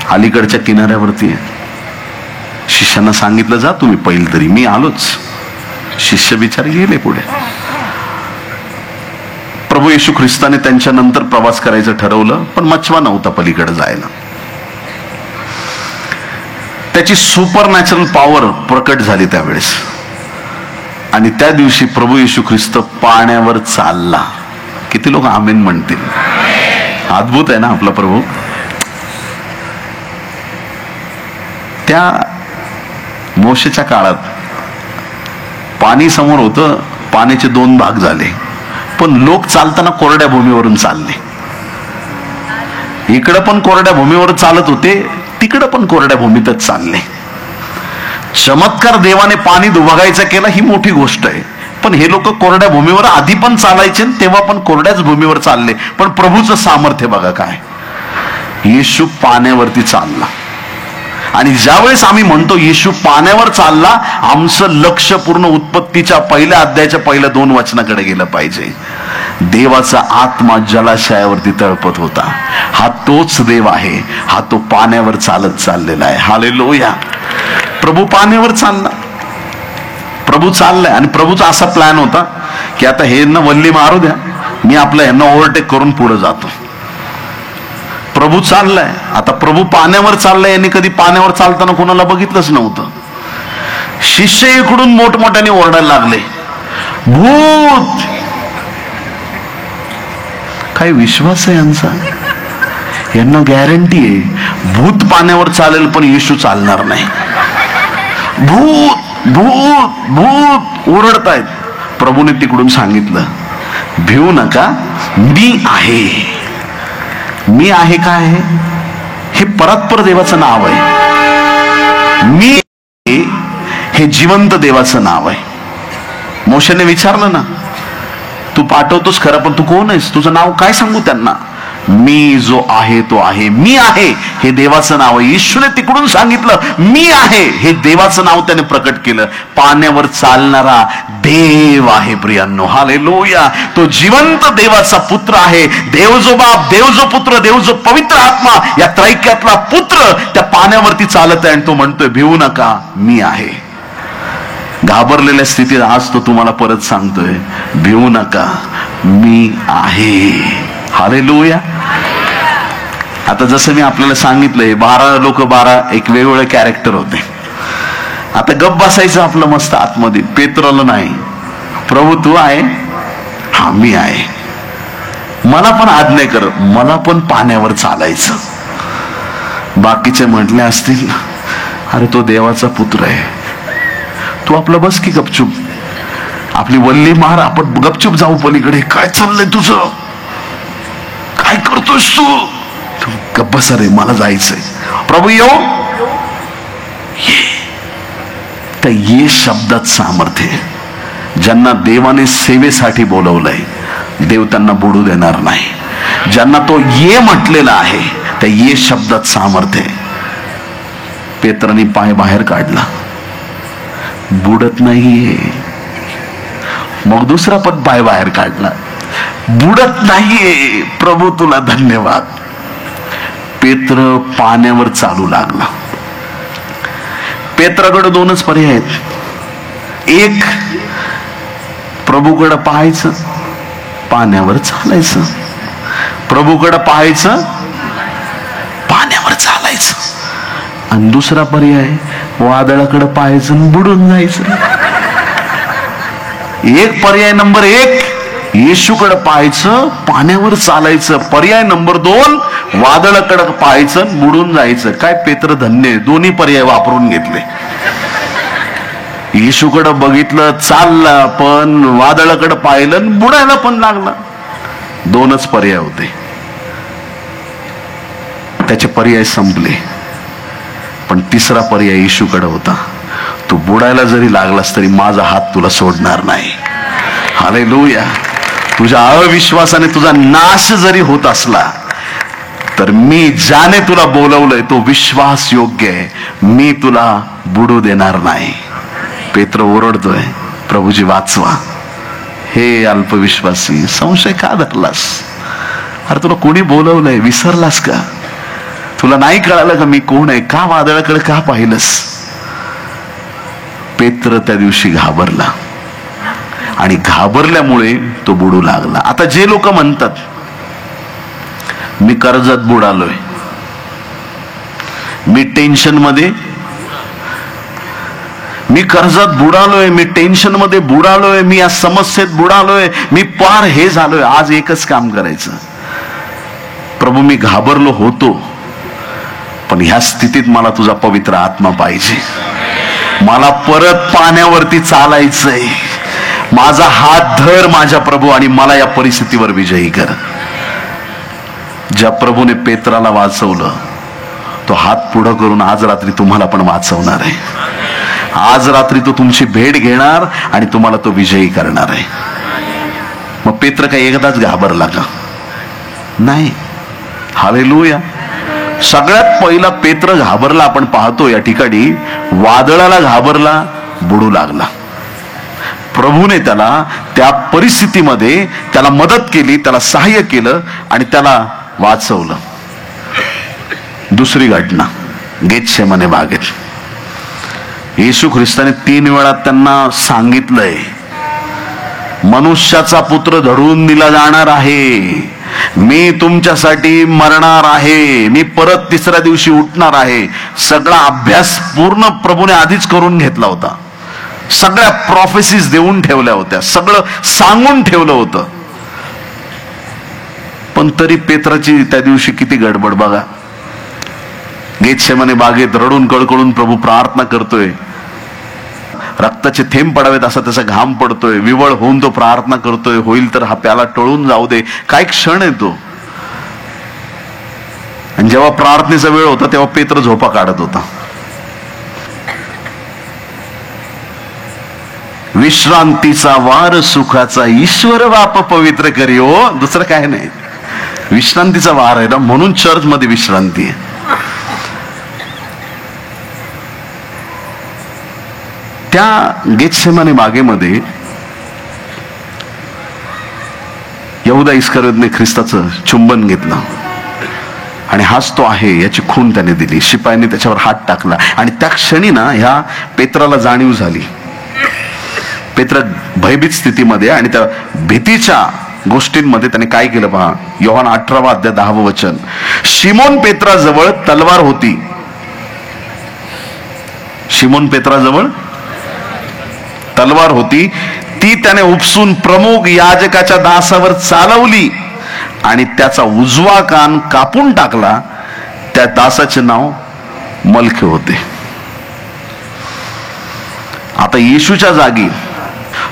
अलीकडच्या किनाऱ्यावरती आहे. शिष्यांना सांगितलं, जा तुम्ही पहिल तरी, मी आलोच. शिष्य बिचारे गेले पुढे. प्रभू येशू ख्रिस्ताने त्यांच्या नंतर प्रवास करायचं ठरवलं, पण मचवा नव्हता पलीकडे जायला. त्याची सुपर नॅचरल पॉवर प्रकट झाली त्यावेळेस. आणि त्या दिवशी प्रभू येशू ख्रिस्त पाण्यावर चालला. किती लोक आमेन म्हणतील? अद्भुत आहे ना आपला प्रभू. त्या मोशेच्या काळात पाणी समोर होतं, पाण्याचे 2 भाग झाले, पण लोक चालताना कोरड्या भूमीवरून चालले. इकडं पण कोरड्या भूमीवर चालत होते, तिकडं पण कोरड्या भूमीतच चालले. चमत्कार देवाने पाणी दुभागायचा केला ही मोठी गोष्ट आहे, पण हे लोक कोरड्या भूमीवर आधी पण चालायचे, तेव्हा पण कोरड्याच भूमीवर चालले. पण प्रभूचं सामर्थ्य बघा काय. येशू पाण्यावरती चालला. आणि ज्यावेळेस आम्ही म्हणतो येशू पाण्यावर चालला, आमचं लक्ष पूर्ण उत्पत्तीच्या पहिल्या अध्यायाच्या पहिल्या 2 वचनाकडे गेलं पाहिजे. देवाचा आत्मा जलाशयावरती तळपत होता. हा तोच देव आहे, हा तो पाण्यावर चालत चाललेला आहे. हालेलुया. प्रभू पाण्यावर चालला, प्रभू चाललाय. आणि प्रभूचा असा प्लॅन होता की आता हे ना वल्ली मारू द्या, मी आपल्या यांना ओव्हरटेक करून पुढे जातो. प्रभू चाललाय. आता प्रभू पाण्यावर चाललाय, यांनी कधी पाण्यावर चालताना कोणाला बघितलंच नव्हतं. शिष्य इकडून मोठमोठ्याने ओरडायला लागले, भूत. काय विश्वास आहे यांचा? यांना गॅरंटी आहे भूत पाण्यावर चालेल पण येशू चालणार नाही. भूत भूत भूत ओरडतायत. प्रभूने तिकडून सांगितलं, भिवू नका, मी आहे. मी आहे काय आहे हे परात्पर देवाचं नाव आहे. मी हे जिवंत देवाचं नाव आहे. मोशेने विचारलं ना, तू पाठवतोस खरं, पण तू कोण आहेस, तुझं नाव काय सांगू त्यांना? मी जो आहे तो आहे. मी आहे हे देवाचं नाव आहे. येशूने तिकडून सांगितलं मी आहे हे देवाचं नाव त्याने प्रकट केलं. पाण्यावर चालणारा देव आहे प्रियांनो. हालेलुया. तो जिवंत देवाचा पुत्र आहे. देव जो बाप, देव जो पुत्र, देव जो पवित्र आत्मा, या त्रैक्यातला पुत्र त्या पाण्यावरती चालत आहे आणि तो म्हणतोय भिवू नका, मी आहे. घाबरलेल्या स्थितीत आज तो तुम्हाला परत सांगतोय भिवू नका, मी आहे. हालेलुया. आता जसं मी आपल्याला सांगितलंय 12 लोक 12 एक वेगवेगळे कॅरेक्टर होते. आता गप्प बसायचं आपलं मस्त आतमध्ये. पेत्रला नाही, प्रभू तू आहे, हा मी आहे, मला पण आज्ञा कर, मला पण पाण्यावर चालायचं. बाकीचे म्हटले असतील अरे तो देवाचा पुत्र आहे, तू आपलं बस की गपचूप, आपली वल्ली मार, आपण गपचूप जाऊ पलीकडे. काय चाललंय तुझं, काय करतोस तू? गप्प बस रे, मला जायचंय. प्रभू येऊ ये. तर ये शब्दात सामर्थ्य. ज्यांना देवाने सेवेसाठी बोलवलंय देव त्यांना बुडू देणार नाही. ज्यांना तो ये म्हटलेला आहे त्या ये शब्दात सामर्थ्य. पेत्राने पाय बाहेर काढला, बुडत नाहीये. मग दुसरा पण पाय बाहेर काढला, बुडत नाहीये. प्रभू तुला धन्यवाद. पेत्र पाण्यावर चालू लागला. पेत्राकडे दोनच पर्याय आहेत. एक, प्रभूकडे पाहायचं, पाण्यावर चालायचं. प्रभूकडे पाहायचं, पाण्यावर चालायचं. आणि दुसरा पर्याय वादळाकडे पाहायचं, बुडून जायचं. एक पर्याय नंबर 1 येशूकडे पाहायचं, पाण्यावर चालायचं. पर्याय नंबर 2 वादळाकडे पाहायचं, बुडून जायचं. काय पेत्र धन्य, दोन्ही पर्याय वापरून घेतले. येशूकडे बघितलं, चालला, पण वादळाकडे पाहिलं, बुडायला पण लागला. दोनच पर्याय होते. त्याचे पर्याय संपले. पण तिसरा पर्याय येशूकडे होता. तू बुडायला जरी लागलास तरी माझा हात तुला सोडणार नाही. हालेलुया. तुझ्या अविश्वासाने तुझा नाश जरी होत असला तर मी ज्याने तुला बोलवलंय तो विश्वास योग्य आहे, मी तुला बुडू देणार नाही. पेत्र ओरडतोय, प्रभूजी वाचवा. हे अल्पविश्वासी, संशय का धरलास? अरे तुला कोणी बोलवलंय, विसरलास का? तुला नाही कळालं का मी कोण आहे? का वादळाकडे का पाहिलंस? पेत्र त्या दिवशी घाबरला आणि घाबरल्यामुळे तो बुडू लागला. आता जे लोक म्हणतात मी कर्जात बुडालोय, मी टेन्शन मध्ये, मी कर्जात बुडालोय, मी टेन्शन मध्ये बुडालोय, मी या समस्येत बुडालोय, मी पार हे झालोय. आज एकच काम करायचं, प्रभू मी घाबरलो होतो, पण ह्या स्थितीत मला तुझा पवित्र आत्मा पाहिजे. मला परत पाण्यावरती चालायचंय. माझा हात धर माझ्या प्रभू आणि मला या परिस्थितीवर विजयी कर. ज्या प्रभूने पेत्राला वाचवलं तो हात पुढं करून आज रात्री तुम्हाला पण वाचवणार आहे. आज रात्री तो तुमची भेट घेणार आणि तुम्हाला तो विजयी करणार आहे. मग पेत्र काय एकदाच घाबरला का? नाही. हालेलुया. सगळ्यात पहिला पेत्र घाबरला. आपण पाहतो या ठिकाणी वादळाला घाबरला, बुडू लागला. प्रभूने त्याला त्या परिस्थितीमध्ये त्याला मदत केली, त्याला सहाय्य केलं आणि त्याला वाचवलं. दुसरी घटना गेतसेमने बागेत. येशू ख्रिस्ताने 3 वेळा त्यांना सांगितलंय मनुष्याचा पुत्र धरून दिला जाणार आहे, मी तुमच्यासाठी मरणार आहे, मी परत तिसऱ्या दिवशी उठणार आहे. सगळा अभ्यास पूर्ण प्रभूने आधीच करून घेतला होता. सगळ्या प्रॉफेसीज देऊन ठेवल्या होत्या, सगळं सांगून ठेवलं होतं. पण तरी पेत्राची त्या दिवशी किती गडबड बघा. गेतसेमने बागेत रडून कळकळून प्रभू प्रार्थना करतोय. रक्ताचे थेंब पडावेत असा त्याचा घाम पडतोय. विवळ होऊन तो प्रार्थना करतोय, होईल तर हा प्याला टळून जाऊ दे. काय क्षण आहे तो. आणि जेव्हा प्रार्थनेचा वेळ होता तेव्हा पेत्र झोपा काढत होता. विश्रांतीचा वार सुखाचा ईश्वर बाप पवित्र करी. हो, दुसरं काय नाही. विश्रांतीचा वार आहे ना, म्हणून चर्च मध्ये विश्रांती आहे. त्या गेत्सेमाने बागेमध्ये यहुदा इस्करियोतने ख्रिस्ताचं चुंबन घेतलं आणि हाच तो आहे याची खून त्याने दिली. शिपायाने त्याच्यावर हात टाकला आणि त्या क्षणी ना ह्या पेत्राला जाणीव झाली. पेत्र भयभीत स्थितीमध्ये आणि त्या भीतीच्या गोष्टींमध्ये त्याने काय केलं पहा. योहान 18 अध्याय 10 वचन. शिमोन पेत्राजवळ तलवार होती. शिमोन पेत्राजवळ तलवार होती, ती त्याने उपसून प्रमुख याजकाच्या दासावर चालवली आणि त्याचा उजवा कान कापून टाकला. त्या दासाचे नाव मलखे होते. आता येशूच्या जागी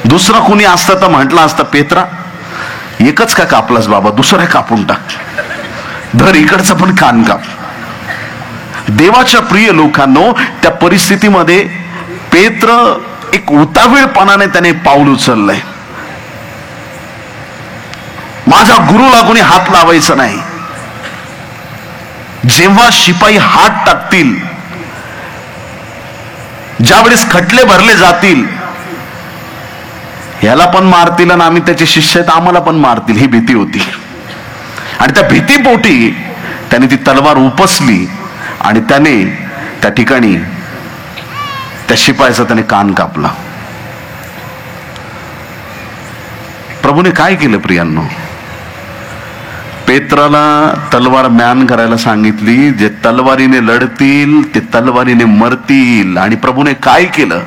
दुसरा कोणी असतं तर म्हटलं असतं, पेत्रा एकच का कापलास बाबा, दुसरा कापून टाक, धर इकडचा पण कान काप. देवाच्या प्रिय लोकांनो, त्या परिस्थितीमध्ये पेत्र एक उतावीळपणाने त्याने पाऊल उचललंय. माझ्या गुरुला कोणी हात लावायचा नाही. जेव्हा शिपाई हात टाकतील, ज्यावेळेस खटले भरले जातील, ह्याला पण मारतील आणि आम्ही त्याचे शिष्य आहेत, आम्हाला पण मारतील, ही भीती होती. आणि त्या भीतीपोटी त्याने ती तलवार उपसली आणि त्याने त्या ठिकाणी त्या शिपायाचा त्याने कान कापला. प्रभूने काय केलं प्रियांनो? पेत्राला तलवार म्यान करायला सांगितली. जे तलवारीने लढतील ते तलवारीने मरतील. आणि प्रभूने काय केलं?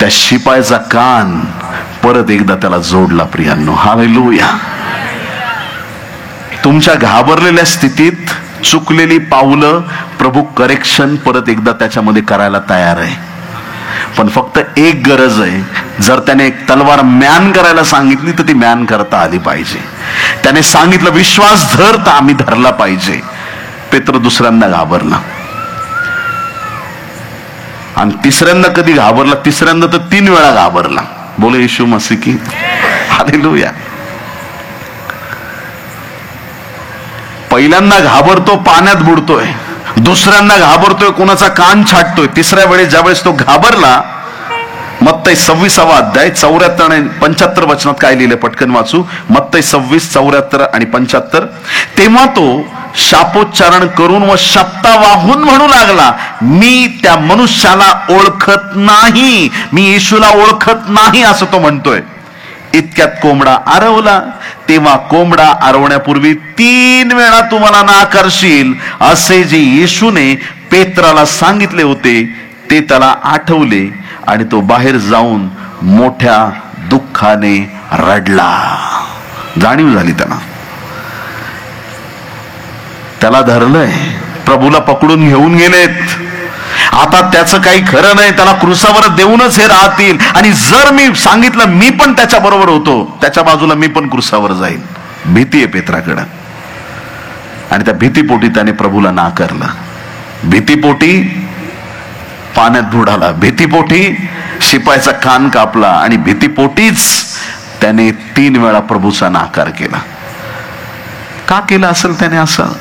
त्या शिपायाचा कान परत एकदा त्याला जोडला. प्रियांनो, हालेलुया. तुमच्या घाबरलेल्या स्थितीत चुकलेली पावलं प्रभू करेक्शन परत एकदा त्याच्यामध्ये करायला तयार आहे. पण फक्त एक गरज आहे, जर त्याने एक तलवार म्यान करायला सांगितली तर ती म्यान करता आली पाहिजे. त्याने सांगितलं विश्वास धर, तर आम्ही धरला पाहिजे. पेत्र दुसऱ्यांदा घाबरला आणि तिसऱ्यांदा कधी घाबरला? तिसऱ्यांदा तर 3 वेळा घाबरला. बोले येशू मसीह की हालेलुया. पहिल्यांदा घाबरतो, पाण्यात बुडतोय. दुसऱ्यांदा घाबरतोय, कोणाचा कान छाटतोय. तिसऱ्या वेळेस ज्यावेळेस तो घाबरला, मत्तई 26 अध्याय 74 आणि 75 वचनात काय लिहिले? पटकन वाचू. मत्तई 26, 74 आणि 75. तेव्हा तो शापोच्चारण करून व शब्दा वाहून म्हणू लागला, मी त्या मनुष्याला ओळखत नाही, मी येशूला ओळखत नाही, असं तो म्हणतोय. इतक्यात कोंबडा आरवला. तेव्हा कोंबडा आरवण्यापूर्वी 3 वेळा तुम्हाला नाकारशील, असे जे येशूने पेत्राला सांगितले होते ते त्याला आठवले आणि तो बाहेर जाऊन मोठ्या दुःखाने रडला. जाणीव झाली त्याला धरलंय, प्रभूला पकडून घेऊन गेलेत. आता त्याचं काही खरं नाही, त्याला क्रुसावर देऊनच हे राहतील. आणि जर मी सांगितलं मी पण त्याच्या बरोबर होतो, त्याच्या बाजूला मी पण क्रुसावर जाईल. भीती आहे पेत्राकडं. आणि त्या भीतीपोटी त्याने प्रभूला नाकारलं. भीतीपोटी पाण्यात बुडाला, भीतीपोटी शिपायाचा कान कापला आणि भीतीपोटीच त्याने 3 वेळा प्रभूचा नाकार केला. का केलं असेल त्याने असं?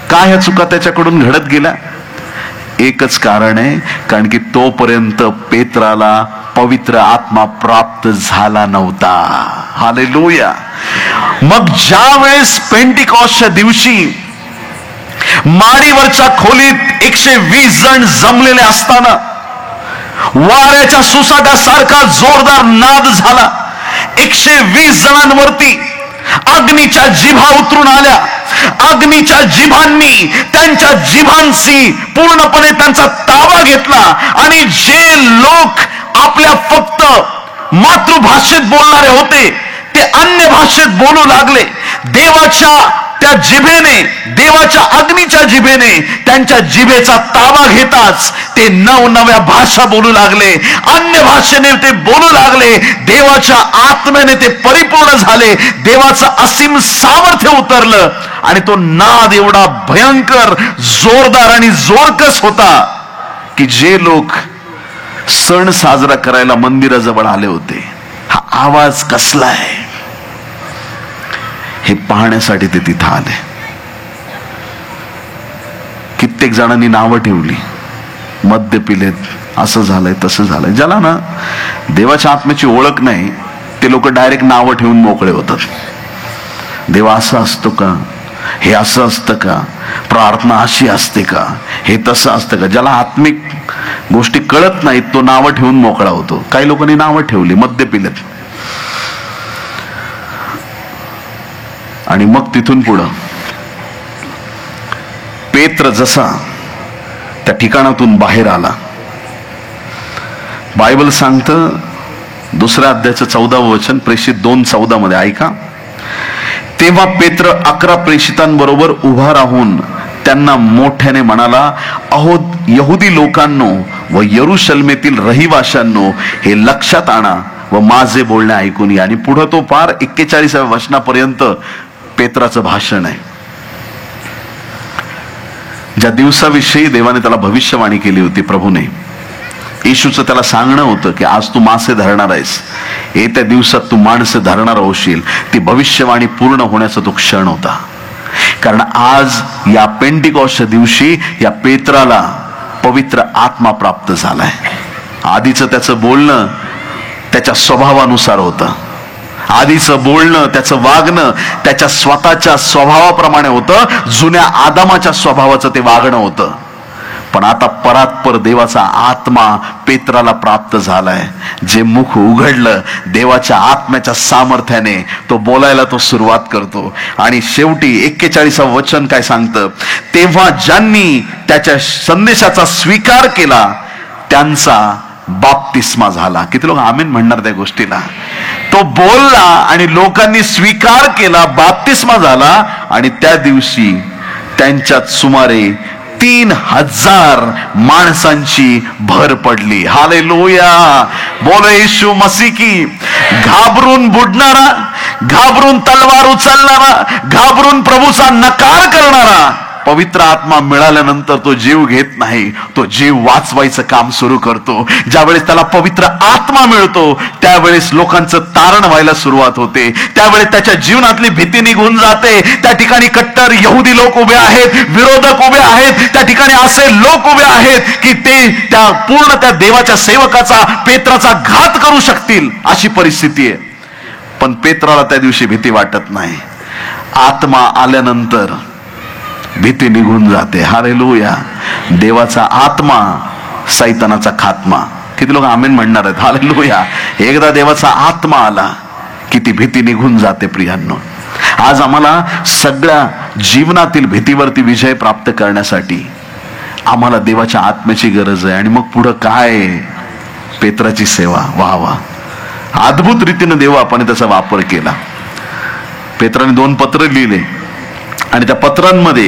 का ह्या चुका त्याच्याकडून घडत गेल्या? एकच कारण आहे, कारण की तोपर्यंत पेत्राला पवित्र आत्मा प्राप्त झाला नव्हता. हालेलुया. मग ज्या वेळेस पेंटिकॉस्टच्या दिवशी माडीवरच्या खोलीत 120 जण जमलेले असताना वाऱ्याच्या सुसाट्यासारखा जोरदार नाद झाला. 120 जणांवरती अग्नीच्या जिभा उतरून आल्या. अग्नीच्या जिभांनी त्यांच्या जिभांशी पूर्णपणे त्यांचा ताबा घेतला आणि जे लोक आपल्या फक्त मातृभाषेत बोलणारे होते ते अन्य भाषेत बोलू लागले. देवाच्या त्या जिभेने, देवाच्या अग्नीच्या जिभेने त्यांच्या जिभेचा ताबा घेताच ते नवनव्या भाषा बोलू लागले, अन्य भाषेने ते बोलू लागले. देवाच्या आत्म्याने ते परिपूर्ण झाले. देवाचं असीम सामर्थ्य उतरलं आणि तो नाद एवढा भयंकर, जोरदार आणि जोरकस होता की जे लोक सण साजरा करायला मंदिराजवळ आले होते, हा आवाज कसला आहे हे पाहण्यासाठी ते तिथं आले. कित्येक जणांनी नावं ठेवली, मद्य पिलेत, असं झालंय तसं झालंय. ज्याला ना देवाच्या आत्म्याची ओळख नाही ते लोक डायरेक्ट नावं ठेवून मोकळे होतात. देवा असं असतो का, हे असं असतं का, प्रार्थना अशी असते का, हे तसं असतं का. ज्याला आत्मिक गोष्टी कळत नाहीत तो नावं ठेवून मोकळा होतो. काही लोकांनी नावं ठेवली, मद्य पिलेत, आणि मग तिथून पुढं पेत्र जसा त्या ठिकाणातून बाहेर आला, बायबल सांगतं 2 अध्यायाचं 14वं वचन, प्रेषित 2:14 मध्ये ऐका. तेव्हा पेत्र 11 प्रेषितांबरोबर उभा राहून त्यांना मोठ्याने म्हणाला, अहो यहुदी लोकांनो व यरुशलेमेतील रहिवाशांनो, हे लक्षात आणा व माझे बोलणे ऐकून या. आणि पुढे तो पार 41व्या वचनापर्यंत पेत्राचं भाषण आहे. ज्या दिवसाविषयी देवाने त्याला भविष्यवाणी केली होती प्रभूने, येशूचं त्याला सांगणं होतं की आज तू मासे धरणार आहेस, येत्या दिवसात तू माणसे धरणार होशील, ती भविष्यवाणी पूर्ण होण्याचा तो क्षण होता. कारण आज या पेंटिकॉस्टच्या दिवशी या पेत्राला पवित्र आत्मा प्राप्त झालाय. आधीचं त्याचं बोलणं त्याच्या स्वभावानुसार होतं, आधीचं बोलणं त्याचं वागणं त्याच्या स्वतःच्या स्वभावाप्रमाणे होतं, जुन्या आदामाच्या स्वभावाचं ते वागणं होतं. पण आता परात्पर देवाचा आत्मा पेत्राला प्राप्त झालाय. जे मुख उघडलं देवाच्या आत्म्याच्या सामर्थ्याने तो बोलायला तो सुरुवात करतो. आणि शेवटी 41वं वचन काय सांगतं, तेव्हा ज्यांनी त्याच्या संदेशाचा स्वीकार केला त्यांचा बाप्तिस्मा झाला. किती लोक आमीन म्हणणार त्या गोष्टीला. तो बोलला आणि लोकांनी स्वीकार केला, बाप्तिस्मा झाला, आणि त्या दिवशी त्यांच्यात सुमारे 3000 माणसांची भर पडली. हालेलुया, बोलो येशू मसीह की. घाबरून बुडणारा, घाबरून तलवार उचलणारा, घाबरून प्रभूचा नकार करणारा, पवित्र आत्मा मिळाल्यानंतर तो जीव घेत नाही, तो जीव वाचवायचं काम सुरू करतो. ज्यावेळेस त्याला पवित्र आत्मा मिळतो त्यावेळेस लोकांचं तारण व्हायला सुरुवात होते. त्यावेळेस त्याच्या जीवनातली भीती निघून जाते. त्या ठिकाणी कट्टर यहुदी लोक उभे आहेत, विरोधक उभे आहेत, त्या ठिकाणी असे लोक उभे आहेत की ते पूर्ण त्या देवाच्या सेवकाचा, पेत्राचा घात करू शकतील अशी परिस्थिती आहे. पण पेत्राला त्या दिवशी भीती वाटत नाही. आत्मा आल्यानंतर भीती निघून जाते. हालेलुया, देवाचा आत्मा सैतानाचा खात्मा. किती लोक आमेन म्हणणार आहेत. हालेलुया, एकदा देवाचा आत्मा आला की ती भीती निघून जाते. प्रियांनो, आज आम्हाला सगळ्या जीवनातील भीतीवरती विजय प्राप्त करण्यासाठी आम्हाला देवाच्या आत्म्याची गरज आहे. आणि मग पुढं काय, पेत्राची सेवा. वा वा, अद्भुत रीतीने देवाने त्याचा वापर केला. पेत्राने 2 पत्र लिहिले आणि त्या पत्रांमध्ये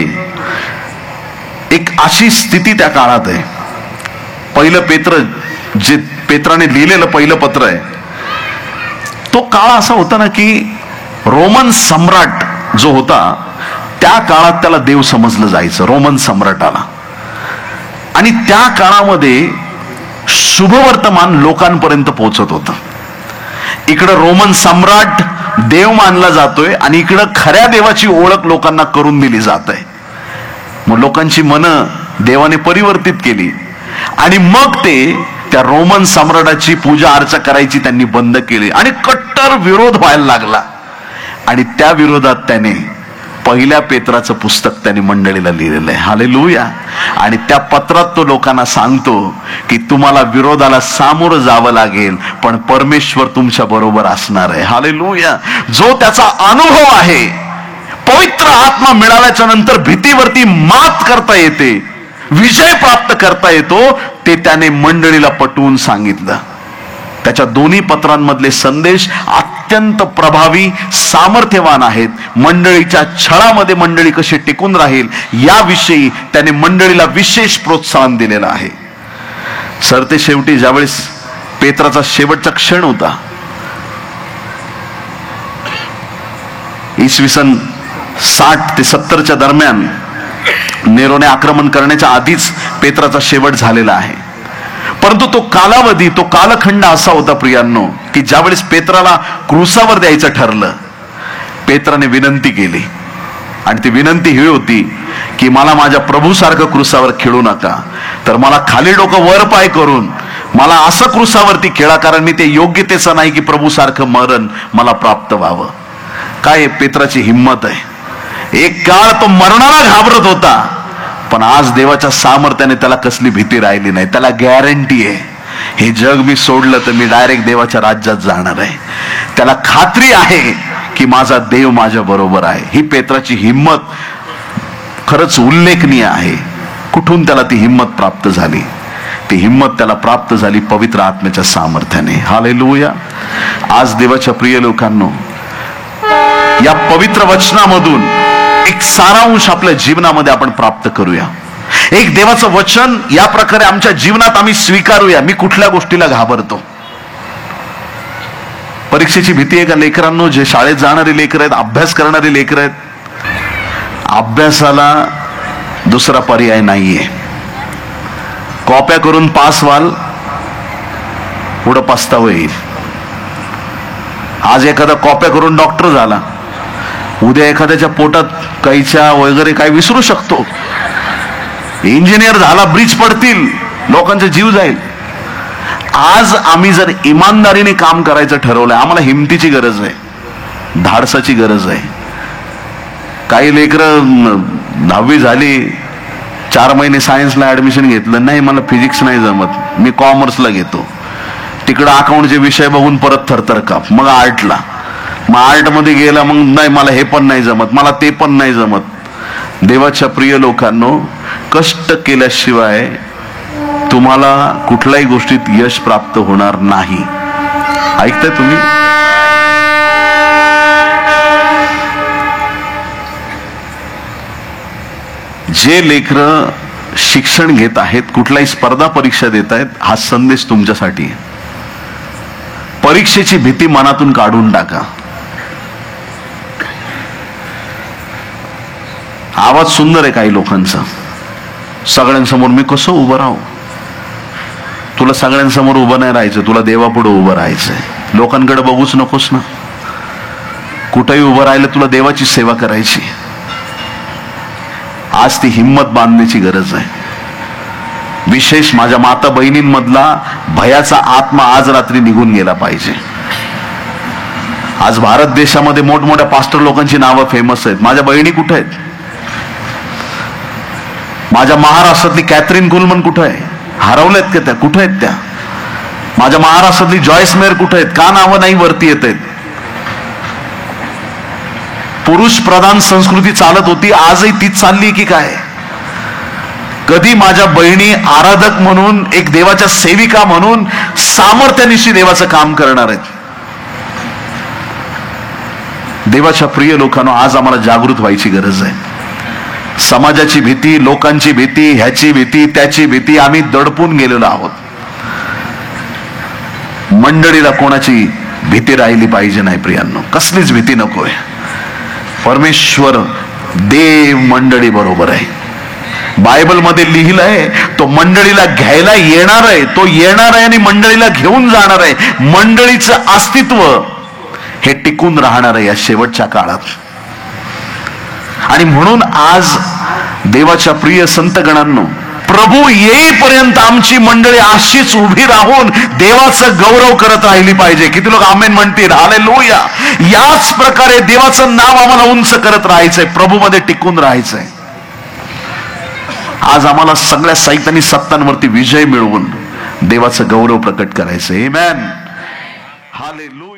एक अशी स्थिती त्या काळात आहे. पहिलं पेत्र, जे पेत्राने लिहिलेलं पहिलं पत्र आहे, तो काळ असा होता ना की रोमन सम्राट जो होता त्या काळात त्याला देव समजलं जायचं, रोमन सम्राटाला. आणि त्या काळामध्ये शुभवर्तमान लोकांपर्यंत पोहोचत होतं. इकडं रोमन सम्राट देव मानला जातोय आणि इकडं खऱ्या देवाची ओळख लोकांना करून दिली जात आहे. मग लोकांची मनं देवाने परिवर्तित केली आणि मग ते त्या रोमन सम्राटाची पूजा अर्चा करायची त्यांनी बंद केली आणि कट्टर विरोध व्हायला लागला. आणि त्या विरोधात त्याने पहिल्या पेत्राचं पुस्तक त्याने मंडळीला लिहिलेलं आहे. हालेलुया. आणि त्या पत्रात तो लोकांना सांगतो की तुम्हाला विरोधाला सामोरं जावं लागेल, पण परमेश्वर तुमच्या बरोबर असणार आहे. हालेलुया. जो त्याचा अनुभव आहे, पवित्र आत्मा मिळाल्याच्या नंतर भीतीवरती मात करता येते, विजय प्राप्त करता येतो, ते त्याने मंडळीला पटवून सांगितलं. त्याच्या दोन्ही पत्रांमधले संदेश अत्यंत प्रभावी, सामर्थ्यवान आहेत. मंडळीच्या छळामध्ये मंडळी कशी टिकून राहील याविषयी त्याने मंडळीला विशेष प्रोत्साहन दिलेलं आहे. सरते शेवटी ज्यावेळेस पेत्राचा शेवटचा क्षण होता, इसवी सन 60 ते 70च्या दरम्यान नेरोने आक्रमण करण्याच्या आधीच पेत्राचा शेवट झालेला आहे. परंतु तो कालावधी, तो कालखंड असा होता प्रियांनो, की ज्यावेळेस पेत्राला क्रूसावर द्यायचं ठरलं, पेत्राने विनंती केली. आणि ती विनंती ही होती की मला माझ्या प्रभूसारखं क्रूसावर खेळू नका, तर मला खाली डोकं वर पाय करून मला असं क्रूसावरती खेळा, कारण मी ते योग्यतेचं नाही की प्रभूसारखं मरण मला प्राप्त व्हावं. काय पेत्राची हिंमत आहे. एक काळ तो मरणाला घाबरत होता, पण आज देवाच्या सामर्थ्याने त्याला कसली भीती राहिली नाही. त्याला गॅरंटी आहे, हे जग मी सोडलं तर मी डायरेक्ट देवाच्या राज्यात जाणार आहे. त्याला खात्री आहे की माझा देव माझ्या बरोबर आहे. ही पेत्राची हिंमत खरंच उल्लेखनीय आहे. कुठून त्याला ती हिंमत प्राप्त झाली? ती हिंमत त्याला प्राप्त झाली पवित्र आत्म्याच्या सामर्थ्याने. हालेलुया. आज देवाच्या प्रिय लोकांनो, या पवित्र वचनामधून एक सारांश आपल्या जीवनामध्ये आपण प्राप्त करूया. एक देवाचं वचन या प्रकारे आमच्या जीवनात आम्ही स्वीकारूया. मी कुठल्या गोष्टीला घाबरतो? परीक्षेची भीती आहे का लेकरांनो? जे शाळेत जाणारी लेकर आहेत, अभ्यास करणारी लेकर आहेत, अभ्यासाला दुसरा पर्याय नाहीये. कॉप्या करून पास व्हाल, पुढं पस्तावा येईल. आज एखादा कॉप्या करून डॉक्टर झाला, उद्या एखाद्याच्या पोटात कैच्या वगैरे काय विसरू शकतो. इंजिनियर झाला, ब्रिज पडतील, लोकांचा जीव जाईल. आज आम्ही जर इमानदारीने काम करायचं ठरवलंय, आम्हाला हिमतीची गरज आहे, धाडसाची गरज आहे. काही लेकरं 10वी झाली, 4 महिने सायन्सला ऍडमिशन घेतलं, नाही मला फिजिक्स नाही जमत, मी कॉमर्सला घेतो. तिकडं अकाउंटचे विषय बघून परत थरथर काप, मग आर्टला, मग आर्टमध्ये गेला, मग नाही मला हे पण नाही जमत, मला ते पण नाही जमत. देवाच्या प्रिय लोकांनो, कष्ट केल्याशिवाय तुम्हाला कुठल्याही गोष्टीत यश प्राप्त होणार नाही. ऐकताय तुम्ही? जे लेकरं शिक्षण घेत आहेत, कुठल्याही स्पर्धा परीक्षा देत आहेत, हा संदेश तुमच्यासाठी आहे. परीक्षेची भीती मनातून काढून टाका. आवाज सुंदर आहे काही लोकांचा, सगळ्यांसमोर मी कसं उभं राहू? तुला सगळ्यांसमोर उभं नाही राहायचं, तुला देवापुढे उभं राहायचंय. लोकांकडे बघूच नकोस ना. कुठेही उभं राहिलं तुला देवाची सेवा करायची. आज ती हिंमत बांधण्याची गरज आहे. विशेष माझ्या माता बहिणींमधला भयाचा आत्मा आज रात्री निघून गेला पाहिजे. आज भारत देशामध्ये मोठमोठ्या पास्टर लोकांची नावं फेमस आहेत. माझ्या बहिणी कुठे आहेत? माझ्या महाराष्ट्रातली कॅथरीन कुलमन कुठे आहे? हरवल्यात का त्या? कुठे आहेत त्या? माझ्या महाराष्ट्रातली जॉयस मेयर कुठे आहेत? का नावं नाही वरती येत आहेत? पुरुष प्रधान संस्कृती चालत होती, आजही तीच चालली की काय? कधी माझ्या बहिणी आराधक म्हणून, एक देवाच्या सेविका म्हणून सामर्थ्यानिशी देवाचं काम करणार आहेत? देवाच्या प्रिय लोकांनो, आज आम्हाला जागृत व्हायची गरज आहे. समाजाची भीती, लोकांची भीती, ह्याची भीती, त्याची भीती, आम्ही दडपून गेलेलो आहोत. मंडळीला कोणाची भीती राहिली पाहिजे नाही प्रियांनो, कसलीच भीती नकोय. परमेश्वर देव मंडळी बरोबर आहे. बायबलमध्ये लिहिलंय, तो मंडळीला घ्यायला येणार आहे, तो येणार आहे आणि मंडळीला घेऊन जाणार आहे. मंडळीचं अस्तित्व हे टिकून राहणार आहे या शेवटच्या काळात. आणि म्हणून आज देवाच्या प्रिय संतगणांनो, प्रभू येईपर्यंत आमची मंडळी अशीच उभी राहून देवाचं गौरव करत राहिली पाहिजे. किती लोक आमेन म्हणतील? हालेलुया. याच प्रकारे देवाचं नाव आम्हाला उंच करत राहायचंय, प्रभूमध्ये टिकून राहायचंय. आज आम्हाला सगळ्या सैतानी सत्तांवरती विजय मिळवून देवाचं गौरव प्रकट करायचंय. आमेन. हालेलुया.